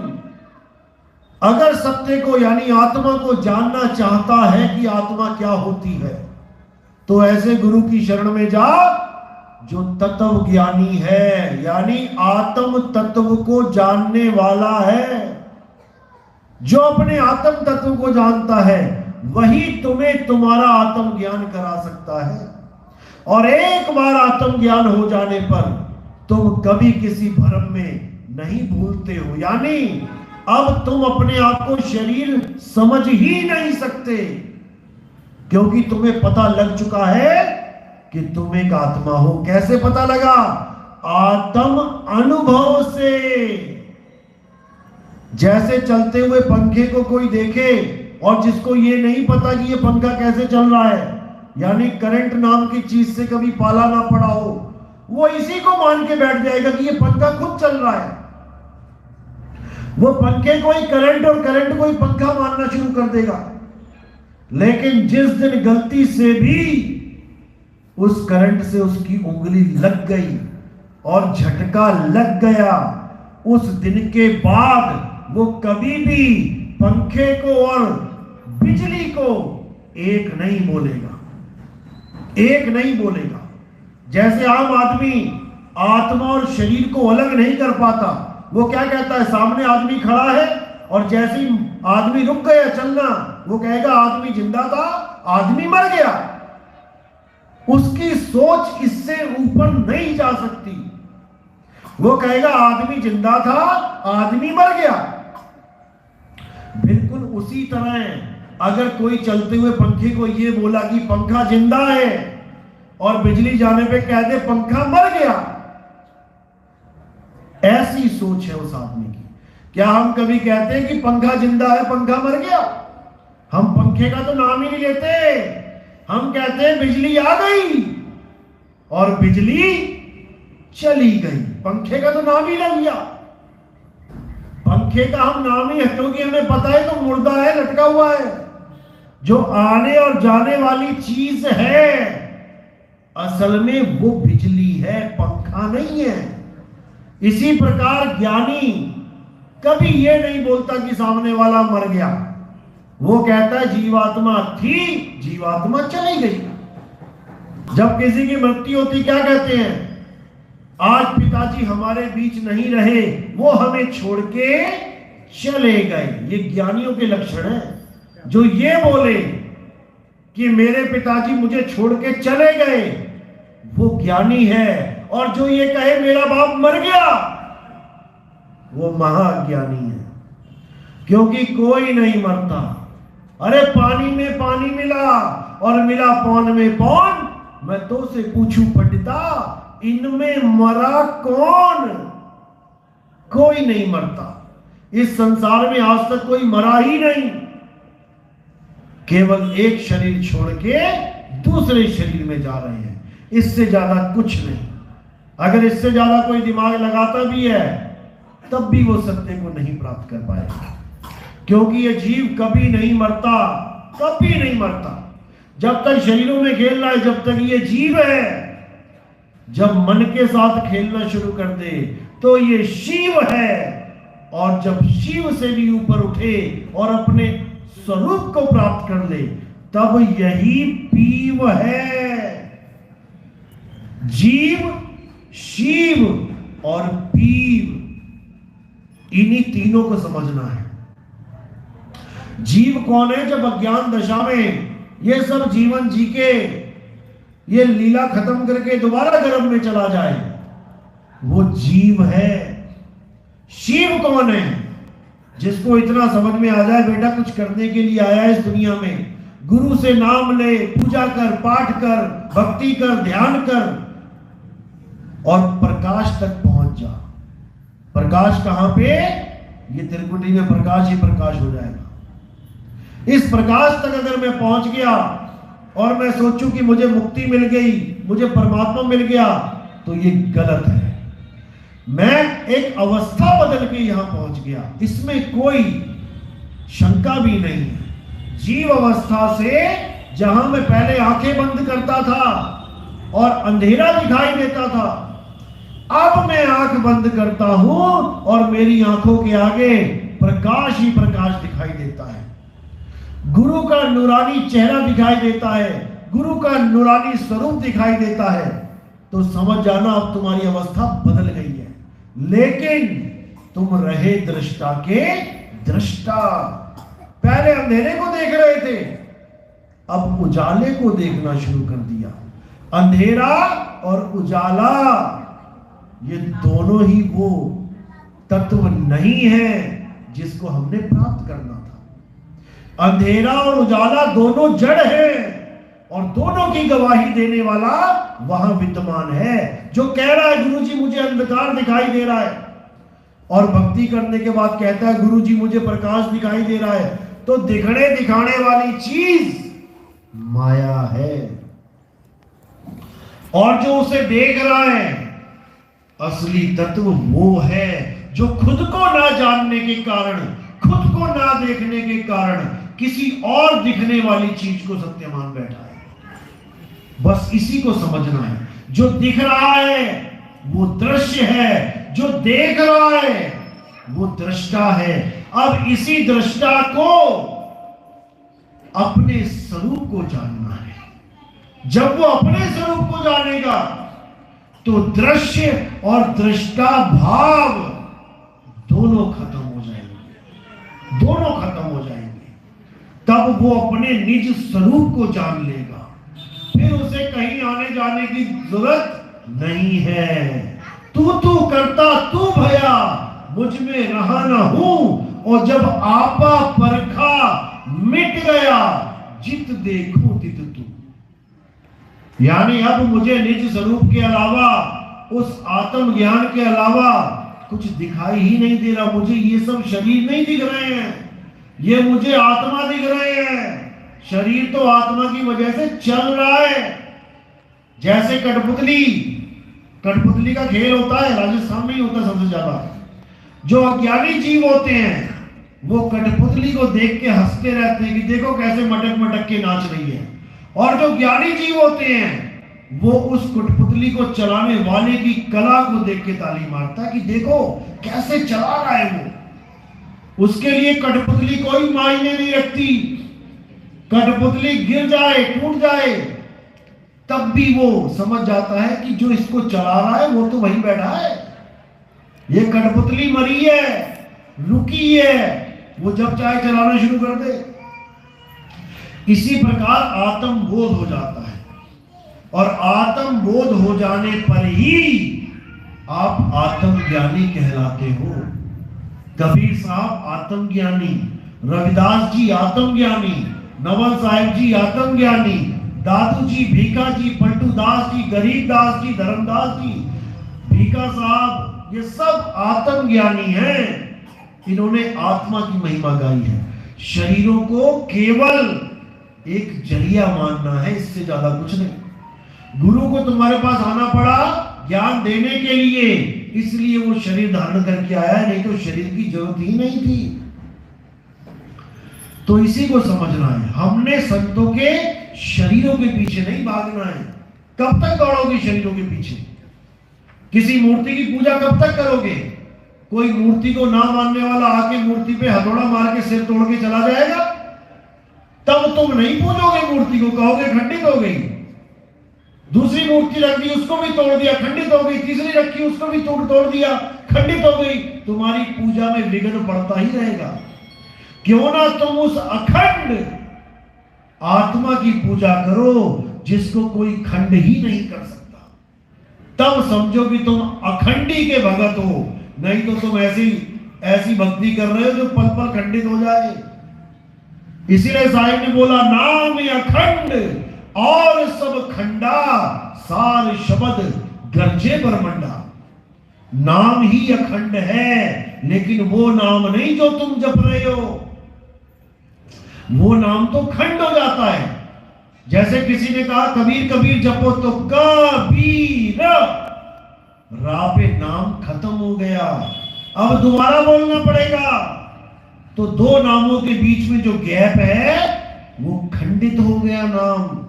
अगर सत्य को यानी आत्मा को जानना चाहता है कि आत्मा क्या होती है, तो ऐसे गुरु की शरण में जा जो तत्व ज्ञानी है, यानी आत्म तत्व को जानने वाला है। जो अपने आत्म तत्व को जानता है वही तुम्हें तुम्हारा आत्म ज्ञान करा सकता है। और एक बार आत्म ज्ञान हो जाने पर तुम कभी किसी भ्रम में नहीं भूलते हो, यानी अब तुम अपने आप को शरीर समझ ही नहीं सकते, क्योंकि तुम्हें पता लग चुका है कि तुम एक आत्मा हो। कैसे पता लगा? आत्म अनुभव से। जैसे चलते हुए पंखे को कोई देखे और जिसको ये नहीं पता कि ये पंखा कैसे चल रहा है, यानी करंट नाम की चीज से कभी पाला ना पड़ा हो, वो इसी को मान के बैठ जाएगा कि ये पंखा खुद चल रहा है। वो पंखे को ही करंट और करंट को ही पंखा मानना शुरू कर देगा। लेकिन जिस दिन गलती से भी उस करंट से उसकी उंगली लग गई और झटका लग गया, उस दिन के बाद वो कभी भी पंखे को और बिजली को एक नहीं बोलेगा, एक नहीं बोलेगा। जैसे आम आदमी आत्मा और शरीर को अलग नहीं कर पाता, वो क्या कहता है, सामने आदमी खड़ा है और जैसे ही आदमी रुक गया चलना, वो कहेगा आदमी जिंदा था, आदमी मर गया। उसकी सोच इससे ऊपर नहीं जा सकती। वो कहेगा आदमी जिंदा था, आदमी मर गया। बिल्कुल उसी तरह अगर कोई चलते हुए पंखे को ये बोला कि पंखा जिंदा है और बिजली जाने पे कह दे पंखा मर गया, ऐसी सोच है उस आदमी की। क्या हम कभी कहते हैं कि पंखा जिंदा है, पंखा मर गया? हम पंखे का तो नाम ही नहीं लेते। हम कहते हैं बिजली आ गई और बिजली चली गई। पंखे का तो नाम ही ना लिया। पंखे का हम नाम ही है क्योंकि हमें पता है तो मुर्दा है, लटका हुआ है। जो आने और जाने वाली चीज है असल में वो बिजली है, पंखा नहीं है। इसी प्रकार ज्ञानी कभी ये नहीं बोलता कि सामने वाला मर गया। वो कहता है जीवात्मा थी, जीवात्मा चली गई। जब किसी की मृत्यु होती क्या कहते हैं, आज पिताजी हमारे बीच नहीं रहे, वो हमें छोड़ के चले गए। ये ज्ञानियों के लक्षण हैं। जो ये बोले कि मेरे पिताजी मुझे छोड़ के चले गए, वो ज्ञानी है। और जो ये कहे मेरा बाप मर गया, वो महाज्ञानी है। क्योंकि कोई नहीं मरता। अरे पानी में पानी मिला और मिला पौन में पौन, मैं तो से पूछूं पंडिता इनमें मरा कौन? कोई नहीं मरता। इस संसार में आज तक कोई मरा ही नहीं। केवल एक शरीर छोड़ के दूसरे शरीर में जा रहे हैं, इससे ज्यादा कुछ नहीं। अगर इससे ज्यादा कोई दिमाग लगाता भी है तब भी वो सत्य को नहीं प्राप्त कर पाएगा। क्योंकि ये जीव कभी नहीं मरता, कभी नहीं मरता। जब तक शरीरों में खेल रहा है, जब तक ये जीव है। जब मन के साथ खेलना शुरू कर दे तो ये शिव है। और जब शिव से भी ऊपर उठे और अपने स्वरूप को प्राप्त कर ले, तब यही पीव है। जीव, शिव और पीव, इन्हीं तीनों को समझना है। जीव कौन है? जब अज्ञान दशा में ये सब जीवन जी के ये लीला खत्म करके दोबारा गर्भ में चला जाए, वो जीव है। शिव कौन है? जिसको इतना समझ में आ जाए बेटा कुछ करने के लिए आया है इस दुनिया में, गुरु से नाम ले, पूजा कर, पाठ कर, भक्ति कर, ध्यान कर और प्रकाश तक पहुंच जा। प्रकाश कहां पे? ये त्रिकुटी में प्रकाश ही प्रकाश हो जाएगा। इस प्रकाश तक अगर मैं पहुंच गया और मैं सोचूं कि मुझे मुक्ति मिल गई, मुझे परमात्मा मिल गया, तो ये गलत है। मैं एक अवस्था बदल के यहां पहुंच गया, इसमें कोई शंका भी नहीं है। जीव अवस्था से जहां मैं पहले आंखें बंद करता था और अंधेरा दिखाई देता था, अब मैं आंख बंद करता हूं और मेरी आंखों के आगे प्रकाश ही प्रकाश दिखाई देता है। गुरु का नूरानी चेहरा दिखाई देता है, गुरु का नूरानी स्वरूप दिखाई देता है। तो समझ जाना अब तुम्हारी अवस्था बदल गई है। लेकिन तुम रहे दृष्टा के दृष्टा। पहले अंधेरे को देख रहे थे, अब उजाले को देखना शुरू कर दिया। अंधेरा और उजाला ये दोनों ही वो तत्व नहीं है जिसको हमने प्राप्त करना था। अंधेरा और उजाला दोनों जड़ है और दोनों की गवाही देने वाला वहां विद्यमान है। जो कह रहा है गुरुजी मुझे अंधकार दिखाई दे रहा है, और भक्ति करने के बाद कहता है गुरुजी मुझे प्रकाश दिखाई दे रहा है, तो दिखने दिखाने वाली चीज माया है। और जो उसे देख रहा है असली तत्व वो है जो खुद को ना जानने के कारण, खुद को ना देखने के कारण किसी और दिखने वाली चीज को सत्य मान बैठा है। बस इसी को समझना है। जो दिख रहा है वो दृश्य है, जो देख रहा है वो दृष्टा है। अब इसी दृष्टा को अपने स्वरूप को जानना है। जब वो अपने स्वरूप को जानेगा तो दृश्य और दृष्टा भाव दोनों खत्म हो जाएंगे, दोनों खत्म हो जाएंगे। तब वो अपने निज स्वरूप को जान लेगा, फिर उसे कहीं आने जाने की जरूरत नहीं है। तू करता तू भया, मुझ में रहा न हूं, और जब आपा परखा मिट गया, जित देखो तित तू। यानी अब मुझे निज स्वरूप के अलावा, उस आत्म ज्ञान के अलावा कुछ दिखाई ही नहीं दे रहा। मुझे ये सब शरीर नहीं दिख रहे हैं, ये मुझे आत्मा दिख रहे हैं। शरीर तो आत्मा की वजह से चल रहा है। जैसे कठपुतली का खेल होता है, राजस्थान में ही होता है सबसे ज्यादा। जो अज्ञानी जीव होते हैं वो कठपुतली को देख के हंसते रहते हैं कि देखो कैसे मटक मटक के नाच रही है। और जो ज्ञानी जीव होते हैं वो उस कठपुतली को चलाने वाले की कला को देख के ताली मारता है कि देखो कैसे चला रहा है वो। उसके लिए कठपुतली कोई मायने नहीं रखती। कठपुतली गिर जाए, टूट जाए, तब भी वो समझ जाता है कि जो इसको चला रहा है वो तो वहीं बैठा है। ये कठपुतली मरी है, रुकी है, वो जब चाहे चलाना शुरू कर दे। इसी प्रकार आत्म बोध हो जाता है, और आत्म बोध हो जाने पर ही आप आत्मज्ञानी कहलाते हो। कबीर साहब आत्मज्ञानी, रविदास जी आत्मज्ञानी, नवल साहिब जी आत्मज्ञानी, दादू जी, भीखा जी, पलटू दास जी, गरीब दास जी, धर्मदास जी, भीखा साहब, ये सब आत्मज्ञानी हैं। इन्होंने आत्मा की महिमा गाई है। शरीरों को केवल एक जरिया मानना है, इससे ज्यादा कुछ नहीं। गुरु को तुम्हारे पास आना पड़ा ज्ञान देने के लिए, इसलिए वो शरीर धारण करके आया है, नहीं तो शरीर की जरूरत ही नहीं थी। तो इसी को समझना है। हमने संतों के शरीरों के पीछे नहीं भागना है। कब तक दौड़ोगे शरीरों के पीछे? किसी मूर्ति की पूजा कब तक करोगे? कोई मूर्ति को ना मानने वाला आके मूर्ति पे हथौड़ा मार के सिर तोड़ के चला जाएगा, तब तुम नहीं पूजोगे मूर्ति को, कहोगे खंडित हो गई। दूसरी मूर्ति रख दी, उसको भी तोड़ दिया, खंडित हो गई। तीसरी रखी, उसको भी तोड़ दिया, खंडित हो गई। तुम्हारी पूजा में विघ्न पड़ता ही रहेगा। क्यों ना तुम उस अखंड आत्मा की पूजा करो जिसको कोई खंड ही नहीं कर सकता। तब समझो कि तुम अखंडी के भगत हो, नहीं तो तुम ऐसी भक्ति कर रहे हो जो पल पल खंडित हो जाए। इसीलिए साहिब ने बोला, नाम अखंड और सब खंडा, सार शब्द गरजे बरमंडा। नाम ही अखंड है, लेकिन वो नाम नहीं जो तुम जप रहे हो। वो नाम तो खंड हो जाता है। जैसे किसी ने कहा कबीर कबीर जपो तो कबीर, रा पे नाम खत्म हो गया, अब दोबारा बोलना पड़ेगा। तो दो नामों के बीच में जो गैप है वो खंडित हो गया नाम।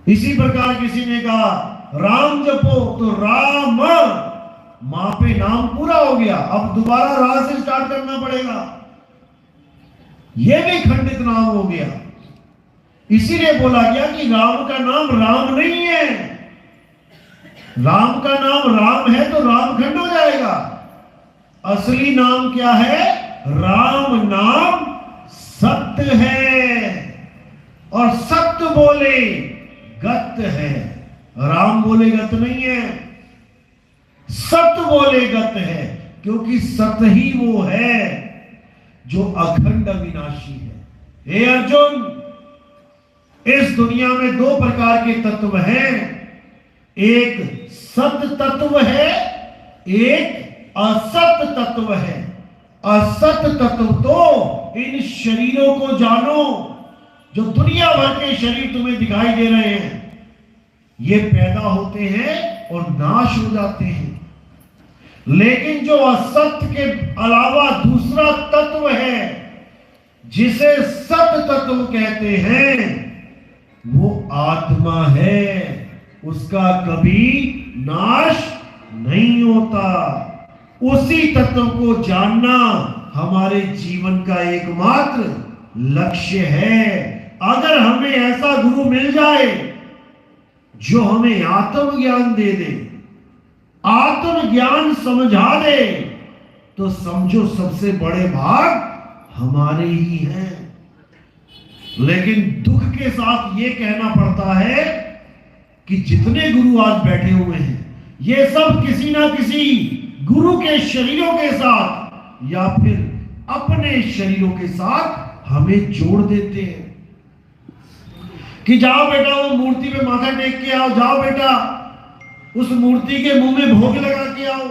इसी प्रकार किसी ने कहा राम जपो तो राम, मां पे नाम पूरा हो गया, अब दोबारा रा से स्टार्ट करना पड़ेगा। यह भी खंडित नाम हो गया। इसीलिए बोला गया कि राम का नाम राम नहीं है। राम का नाम राम है तो राम खंड हो जाएगा। असली नाम क्या है? राम नाम सत्य है, और सत्य बोले गत है। राम बोले गत नहीं है, सत्य बोले गत है, क्योंकि सत्य ही वो है जो अखंड अविनाशी है। हे अर्जुन, इस दुनिया में दो प्रकार के तत्व हैं, एक सत्य तत्व है, एक असत्य तत्व है। असत्य तत्व तो इन शरीरों को जानो, जो दुनिया भर के शरीर तुम्हें दिखाई दे रहे हैं, ये पैदा होते हैं और नाश हो जाते हैं। लेकिन जो असत्य के अलावा दूसरा तत्व है जिसे सत्य तत्व कहते हैं, वो आत्मा है, उसका कभी नाश नहीं होता। उसी तत्व को जानना हमारे जीवन का एकमात्र लक्ष्य है। अगर हमें ऐसा गुरु मिल जाए जो हमें आत्मज्ञान दे दे, आत्मज्ञान समझा दे, तो समझो सबसे बड़े भाग हमारे ही हैं। लेकिन दुख के साथ ये कहना पड़ता है कि जितने गुरु आज बैठे हुए हैं, ये सब किसी ना किसी गुरु के शरीरों के साथ या फिर अपने शरीरों के साथ हमें जोड़ देते हैं कि जाओ बेटा वो मूर्ति पे माथा टेक के आओ, जाओ बेटा उस मूर्ति के मुंह में भोग लगा के आओ।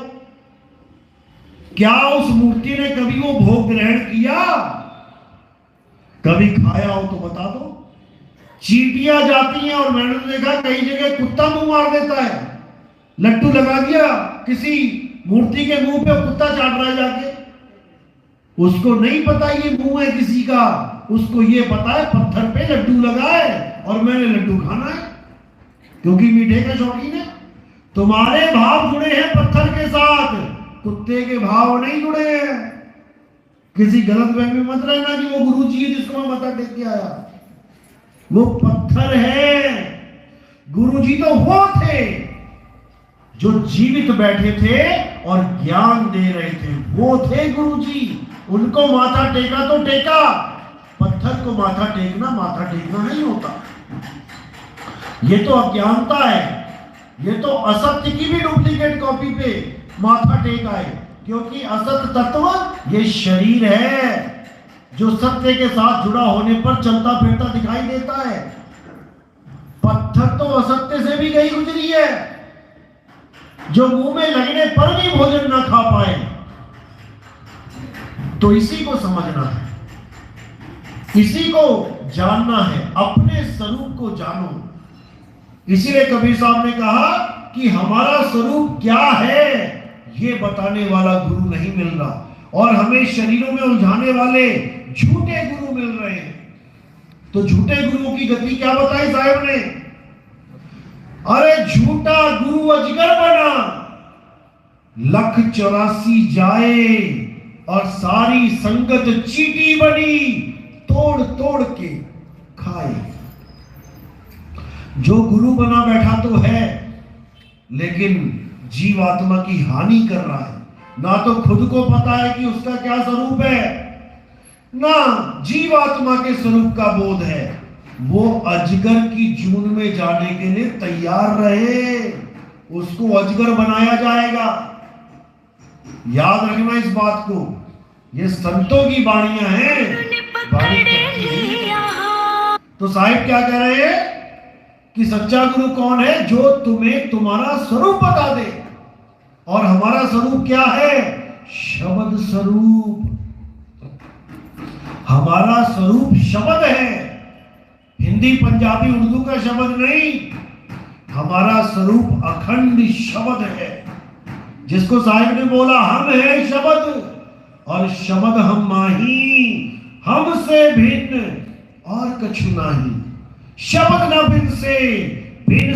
क्या उस मूर्ति ने कभी वो भोग ग्रहण किया? कभी खाया हो तो बता दो। चींटियां जाती हैं और मैंने तो देखा कई जगह कुत्ता मुंह मार देता है। लड्डू लगा दिया किसी मूर्ति के मुंह पे, कुत्ता चाट रहा है जाके। उसको नहीं पता ये मुंह है किसी का, उसको ये पता है पत्थर पे लड्डू लगा है और मैंने लड्डू खाना है क्योंकि मीठे का शौकीन है। तुम्हारे भाव जुड़े हैं पत्थर के साथ, कुत्ते के भाव नहीं जुड़े हैं। किसी गलत फहमी में मत रहना कि वो गुरु जी है जिसको मैं माथा टेक के आया। वो पत्थर है। गुरु जी तो वो थे जो जीवित बैठे थे और ज्ञान दे रहे थे, वो थे गुरु जी। उनको माथा टेका तो टेका, पत्थर को माथा टेकना नहीं होता। ये तो अज्ञानता है। ये तो असत्य की भी डुप्लीकेट कॉपी पे माथा टेका है, क्योंकि असत्य तत्व ये शरीर है जो सत्य के साथ जुड़ा होने पर चलता फिरता दिखाई देता है। पत्थर तो असत्य से भी गई गुजरी है, जो मुंह में लगने पर भी भोजन ना खा पाए। तो इसी को समझना है, इसी को जानना है, अपने स्वरूप को जानो। इसीलिए कबीर साहब ने कहा कि हमारा स्वरूप क्या है ये बताने वाला गुरु नहीं मिल रहा, और हमें शरीरों में उलझाने वाले झूठे गुरु मिल रहे हैं। तो झूठे गुरुओं की गति क्या बताई साहब ने? अरे झूठा गुरु अजगर बना, 184 जाए और सारी संगत चींटी बनी, तोड़ तोड़ के खाए। जो गुरु बना बैठा तो है, लेकिन जीवात्मा की हानि कर रहा है। ना तो खुद को पता है कि उसका क्या स्वरूप है, ना जीवात्मा के स्वरूप का बोध है। वो अजगर की जून में जाने के लिए तैयार रहे, उसको अजगर बनाया जाएगा। याद रखना इस बात को। ये संतों की वाणियां हैं, तो साहिब क्या कह रहे हैं कि सच्चा गुरु कौन है? जो तुम्हें तुम्हारा स्वरूप बता दे। और हमारा स्वरूप क्या है? शब्द स्वरूप। हमारा स्वरूप शब्द है, हिंदी पंजाबी उर्दू का शब्द नहीं। हमारा स्वरूप अखंड शब्द है, जिसको साहिब ने बोला हम है शब्द और शब्द हम माही, हमसे भिन्न और कछु नाही। शब्द न बिन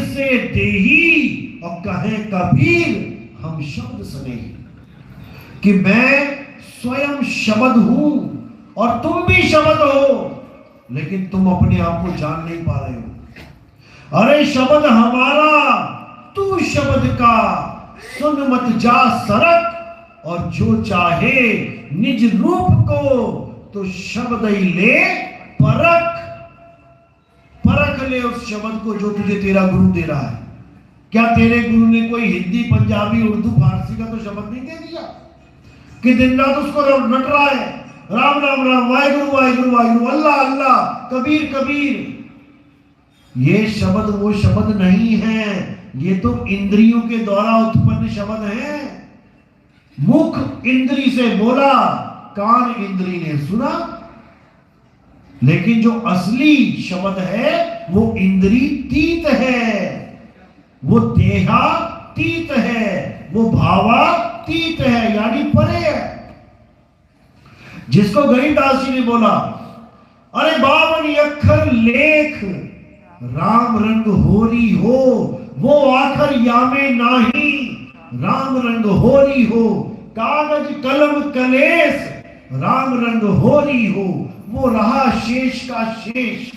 से देही, और कहे कबीर हम शब्द सनेही। कि मैं स्वयं शब्द हूं और तुम भी शब्द हो, लेकिन तुम अपने आप को जान नहीं पा रहे हो। अरे शब्द हमारा, तू शब्द का, सुन मत जा सरक, और जो चाहे निज रूप को तो शब्द ही ले परख। परख ले उस शब्द को जो तुझे तेरा गुरु दे रहा है। क्या तेरे गुरु ने कोई हिंदी पंजाबी उर्दू फारसी का तो शब्द नहीं दे दिया कि दिन रात उसको रट रहा है? राम राम राम, वाहिगुरु वाहिगुरु वाहिगुरु, अल्लाह अल्लाह, कबीर कबीर। ये शब्द वो शब्द नहीं है, ये तो इंद्रियों के द्वारा उत्पन्न शब्द है। मुख इंद्री से बोला, कान इंद्री ने सुना, लेकिन जो असली शब्द है वो इंद्री तीत है। वो देहातीत है, वो भावातीत है, यानी परे है। जिसको गरीबदास जी ने बोला, अरे 52 अक्षर लेख राम रंग होरी हो, वो आखर यामे नाही राम रंग होरी हो, कागज कलम कलेस राम रंग होरी हो, वो रहा शेष का शेष,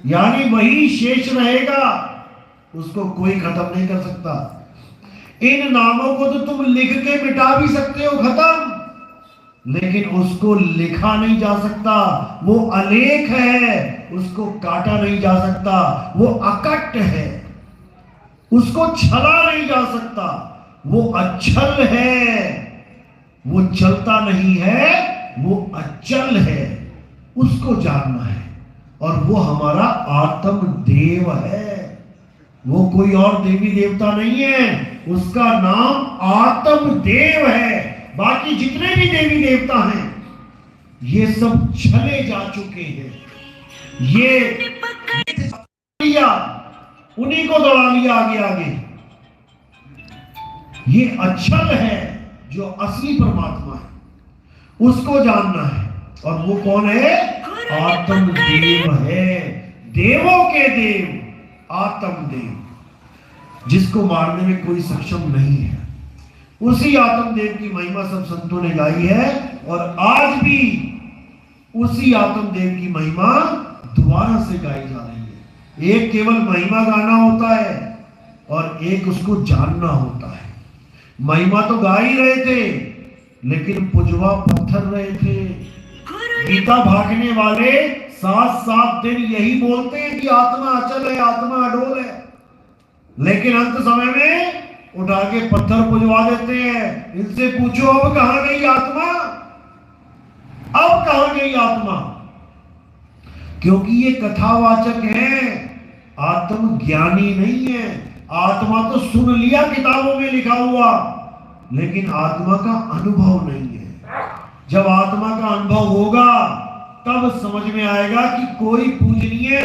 यानी वही शेष रहेगा, उसको कोई खत्म नहीं कर सकता। इन नामों को तो तुम लिख के मिटा भी सकते हो खत्म, लेकिन उसको लिखा नहीं जा सकता, वो अलेख है, उसको काटा नहीं जा सकता, वो अकट है, उसको छला नहीं जा सकता, वो अचल है, वो चलता नहीं है, वो अचल है, उसको जानना है। और वो हमारा आत्म देव है, वो कोई और देवी देवता नहीं है, उसका नाम आत्म देव है। बाकी जितने भी देवी देवता हैं ये सब चले जा चुके हैं, ये उन्हीं को दौड़ा लिया आगे आगे। ये अचल है जो असली परमात्मा है, उसको जानना है। और वो कौन है? आत्म देव है, देवों के देव आत्म देव, जिसको मारने में कोई सक्षम नहीं है। उसी आत्मदेव की महिमा सब संतों ने गाई है, और आज भी उसी आत्मदेव की महिमा दोबारा से गाई जा रही है। एक केवल महिमा गाना होता है और एक उसको जानना होता है। महिमा तो गा ही रहे थे, लेकिन पुजवा पत्थर रहे थे। गीता भागने वाले 7-7 दिन यही बोलते हैं कि आत्मा अचल है, आत्मा अडोल है, लेकिन अंत समय में उठा के पत्थर पुजवा देते हैं। इनसे पूछो अब कहां गई आत्मा, अब कहां गई आत्मा? क्योंकि ये कथावाचक है, आत्म ज्ञानी नहीं है। आत्मा तो सुन लिया किताबों में लिखा हुआ, लेकिन आत्मा का अनुभव नहीं है। जब आत्मा का अनुभव होगा तब समझ में आएगा कि कोई पूजनीय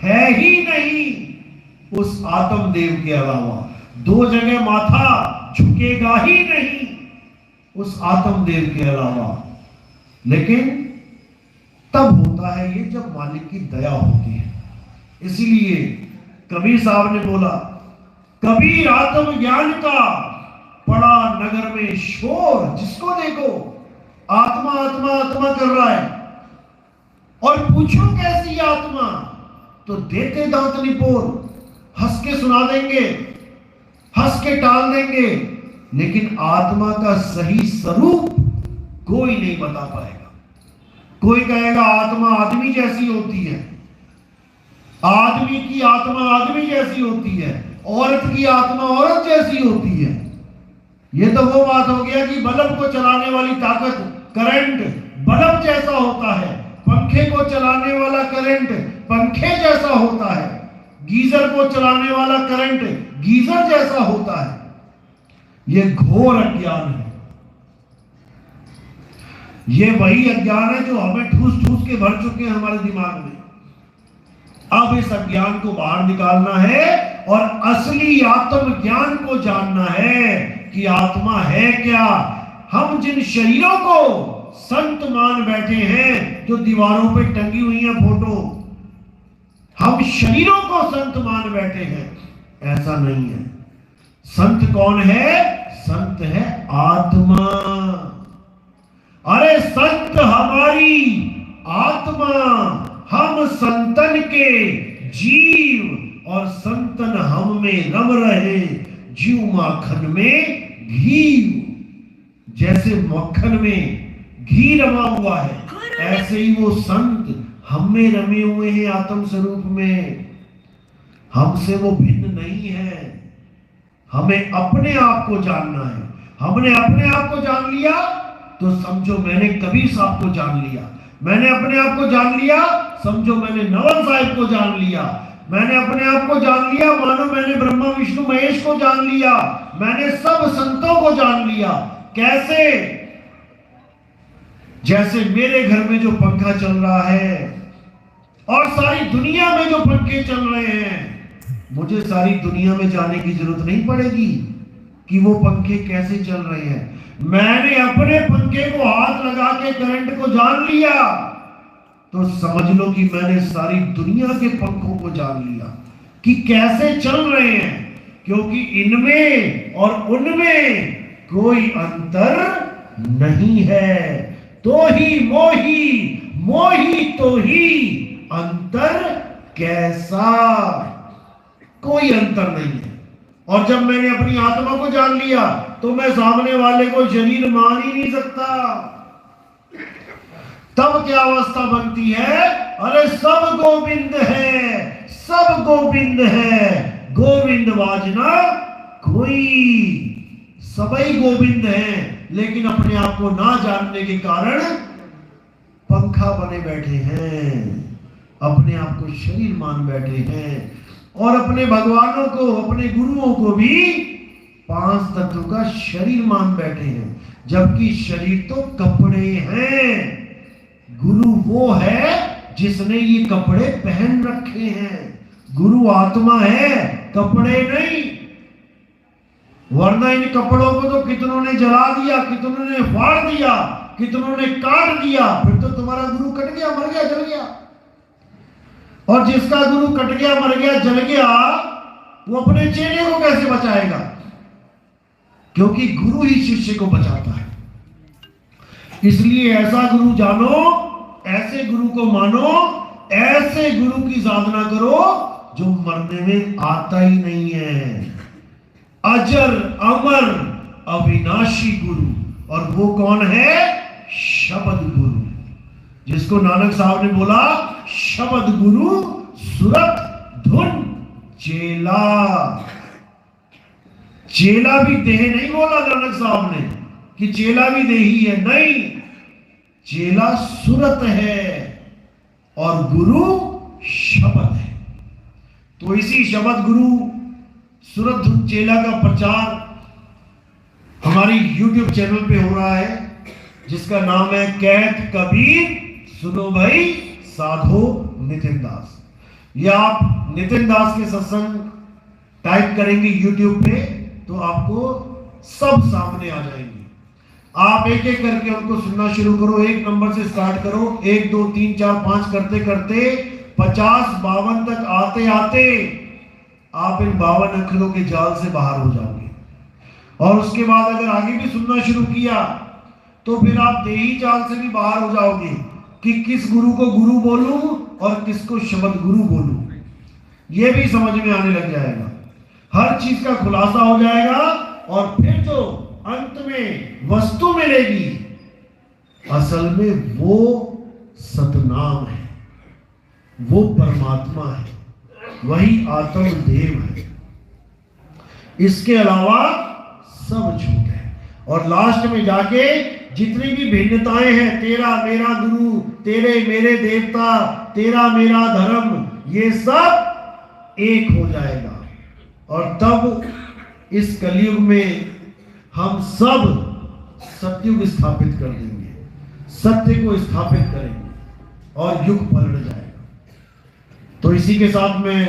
है ही नहीं उस आत्मदेव के अलावा। दो जगह माथा झुकेगा ही नहीं उस आत्मदेव के अलावा। लेकिन तब होता है ये जब मालिक की दया होती है। इसीलिए कबीर साहब ने बोला, कबीर आत्म ज्ञान का पड़ा नगर में शोर, जिसको देखो आत्मा आत्मा आत्मा कर रहा है, और पूछो कैसी आत्मा, तो देते दांत निपोर, हंस के सुना देंगे, हंस के टाल देंगे, लेकिन आत्मा का सही स्वरूप कोई नहीं बता पाएगा। कोई कहेगा आत्मा आदमी जैसी होती है, आदमी की आत्मा आदमी जैसी होती है, औरत की आत्मा औरत जैसी होती है। ये तो वो बात हो गया कि बल्ब को चलाने वाली ताकत, करंट बल्ब जैसा होता है, पंखे को चलाने वाला करंट पंखे जैसा होता है, गीजर को चलाने वाला करंट गीजर जैसा होता है। यह घोर अज्ञान है। यह वही अज्ञान है जो हमें ठूस ठूस के भर चुके हैं हमारे दिमाग में। अब इस अज्ञान को बाहर निकालना है और असली आत्म ज्ञान को जानना है कि आत्मा है क्या। हम जिन शरीरों को संत मान बैठे हैं, जो दीवारों पे टंगी हुई है फोटो, हम शरीरों को संत मान बैठे हैं, ऐसा नहीं है। संत कौन है? संत है आत्मा। अरे संत हमारी आत्मा, हम संतन के जीव, और संतन हम में रम रहे, जीव माखन में घी। जैसे मक्खन में घी रमा हुआ है, ऐसे ही वो संत हम में रमे हुए हैं आत्म स्वरूप में। हमसे वो भिन्न नहीं है। हमें अपने आप को जानना है। हमने अपने आप को जान लिया तो समझो मैंने कबीर साहब को जान लिया। मैंने अपने आप को जान लिया, समझो मैंने नवल साहिब को जान लिया। मैंने अपने आप को जान लिया, मानो मैंने ब्रह्मा विष्णु महेश को जान लिया। मैंने सब संतों को जान लिया। कैसे? जैसे मेरे घर में जो पंखा चल रहा है और सारी दुनिया में जो पंखे चल रहे हैं, मुझे सारी दुनिया में जाने की जरूरत नहीं पड़ेगी कि वो पंखे कैसे चल रहे हैं। मैंने अपने पंखे को हाथ लगा के करंट को जान लिया तो समझ लो कि मैंने सारी दुनिया के पंखों को जान लिया कि कैसे चल रहे हैं, क्योंकि इनमें और उनमें कोई अंतर नहीं है। तो ही मोही, मोही तो ही अंतर कैसा, कोई अंतर नहीं है। और जब मैंने अपनी आत्मा को जान लिया तो मैं सामने वाले को शरीर मान ही नहीं सकता। तब क्या अवस्था बनती है, अरे सब गोविंद है, सब गोविंद है, गोविंद वाजना कोई, सबई गोविंद है, लेकिन अपने आप को ना जानने के कारण पंखा बने बैठे हैं, अपने आप को शरीर मान बैठे हैं और अपने भगवानों को, अपने गुरुओं को भी 5 तत्व का शरीर मान बैठे हैं, जबकि शरीर तो कपड़े हैं। गुरु वो है जिसने ये कपड़े पहन रखे हैं। गुरु आत्मा है, कपड़े नहीं। वरना इन कपड़ों को तो कितनों ने जला दिया, कितनों ने फाड़ दिया, कितनों ने काट दिया, फिर तो तुम्हारा गुरु कट गया, मर गया, जल गया। और जिसका गुरु कट गया, मर गया, जल गया, वो अपने चेले को कैसे बचाएगा? क्योंकि गुरु ही शिष्य को बचाता है। इसलिए ऐसा गुरु जानो, ऐसे गुरु को मानो, ऐसे गुरु की साधना करो जो मरने में आता ही नहीं है। अजर अमर अविनाशी गुरु, और वो कौन है? शब्द गुरु, जिसको नानक साहब ने बोला शब्द गुरु सुरत धुन चेला। चेला भी देह नहीं बोला नानक साहब ने कि चेला भी देही है, नहीं, चेला सुरत है और गुरु शब्द है। तो इसी शब्द गुरु सुरत धुन चेला का प्रचार हमारी YouTube चैनल पे हो रहा है, जिसका नाम है कैद कबीर सुनो भाई साधो नितिन दास। या आप नितिन दास के सत्संग टाइप करेंगे YouTube पे तो आपको सब सामने आ जाएंगे। आप एक एक करके उनको सुनना शुरू करो, 1 नंबर से स्टार्ट करो, 1 2 3 4 5 करते करते 50-52 तक आते आते आप इन 52 अक्षरों के जाल से बाहर हो जाओगे। और उसके बाद अगर आगे भी सुनना शुरू किया तो फिर आप देही जाल से भी बाहर हो जाओगे कि किस गुरु को गुरु बोलूं और किसको शब्द गुरु बोलूं, यह भी समझ में आने लग जाएगा। हर चीज का खुलासा हो जाएगा और फिर जो अंत में वस्तु मिलेगी, असल में वो सतनाम है, वो परमात्मा है, वही आत्मदेव है। इसके अलावा सब झूठ है। और लास्ट में जाके जितनी भी भिन्नताएं हैं, तेरा मेरा गुरु, तेरे मेरे देवता, तेरा मेरा धर्म, ये सब एक हो जाएगा। और तब इस कलयुग में हम सब सतयुग स्थापित कर देंगे, सत्य को स्थापित करेंगे और युग पलट जाएगा। तो इसी के साथ मैं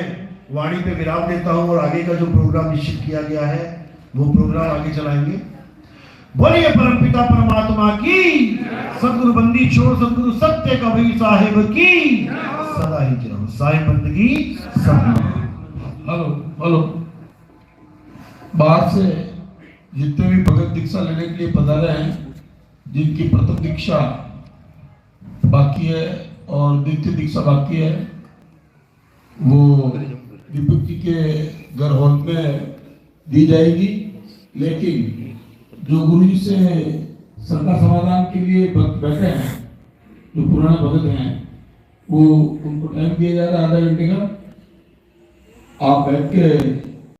वाणी पे विराम देता हूं और आगे का जो प्रोग्राम निश्चित किया गया है वो प्रोग्राम आगे चलाएंगे। बोलिए परमपिता परमात्मा की, सतगुरु बंदी छोड़ सतगुरु सत्य कबीर साहिब की सदा ही जय। साहिब बंदगी सब। हेलो हेलो, बाहर से जितने भी भगत दीक्षा लेने के लिए पधारे हैं, जिनकी प्रथम दीक्षा बाकी है और द्वितीय दीक्षा बाकी है, वो दीपक जी के घर हॉल में दी जाएगी। लेकिन जो गुरु जी से शंका समाधान के लिए भक्त बैठे हैं, जो पुराने भगत हैं, वो उनको टाइम दिया जा रहा है आधा घंटे का। आप बैठ के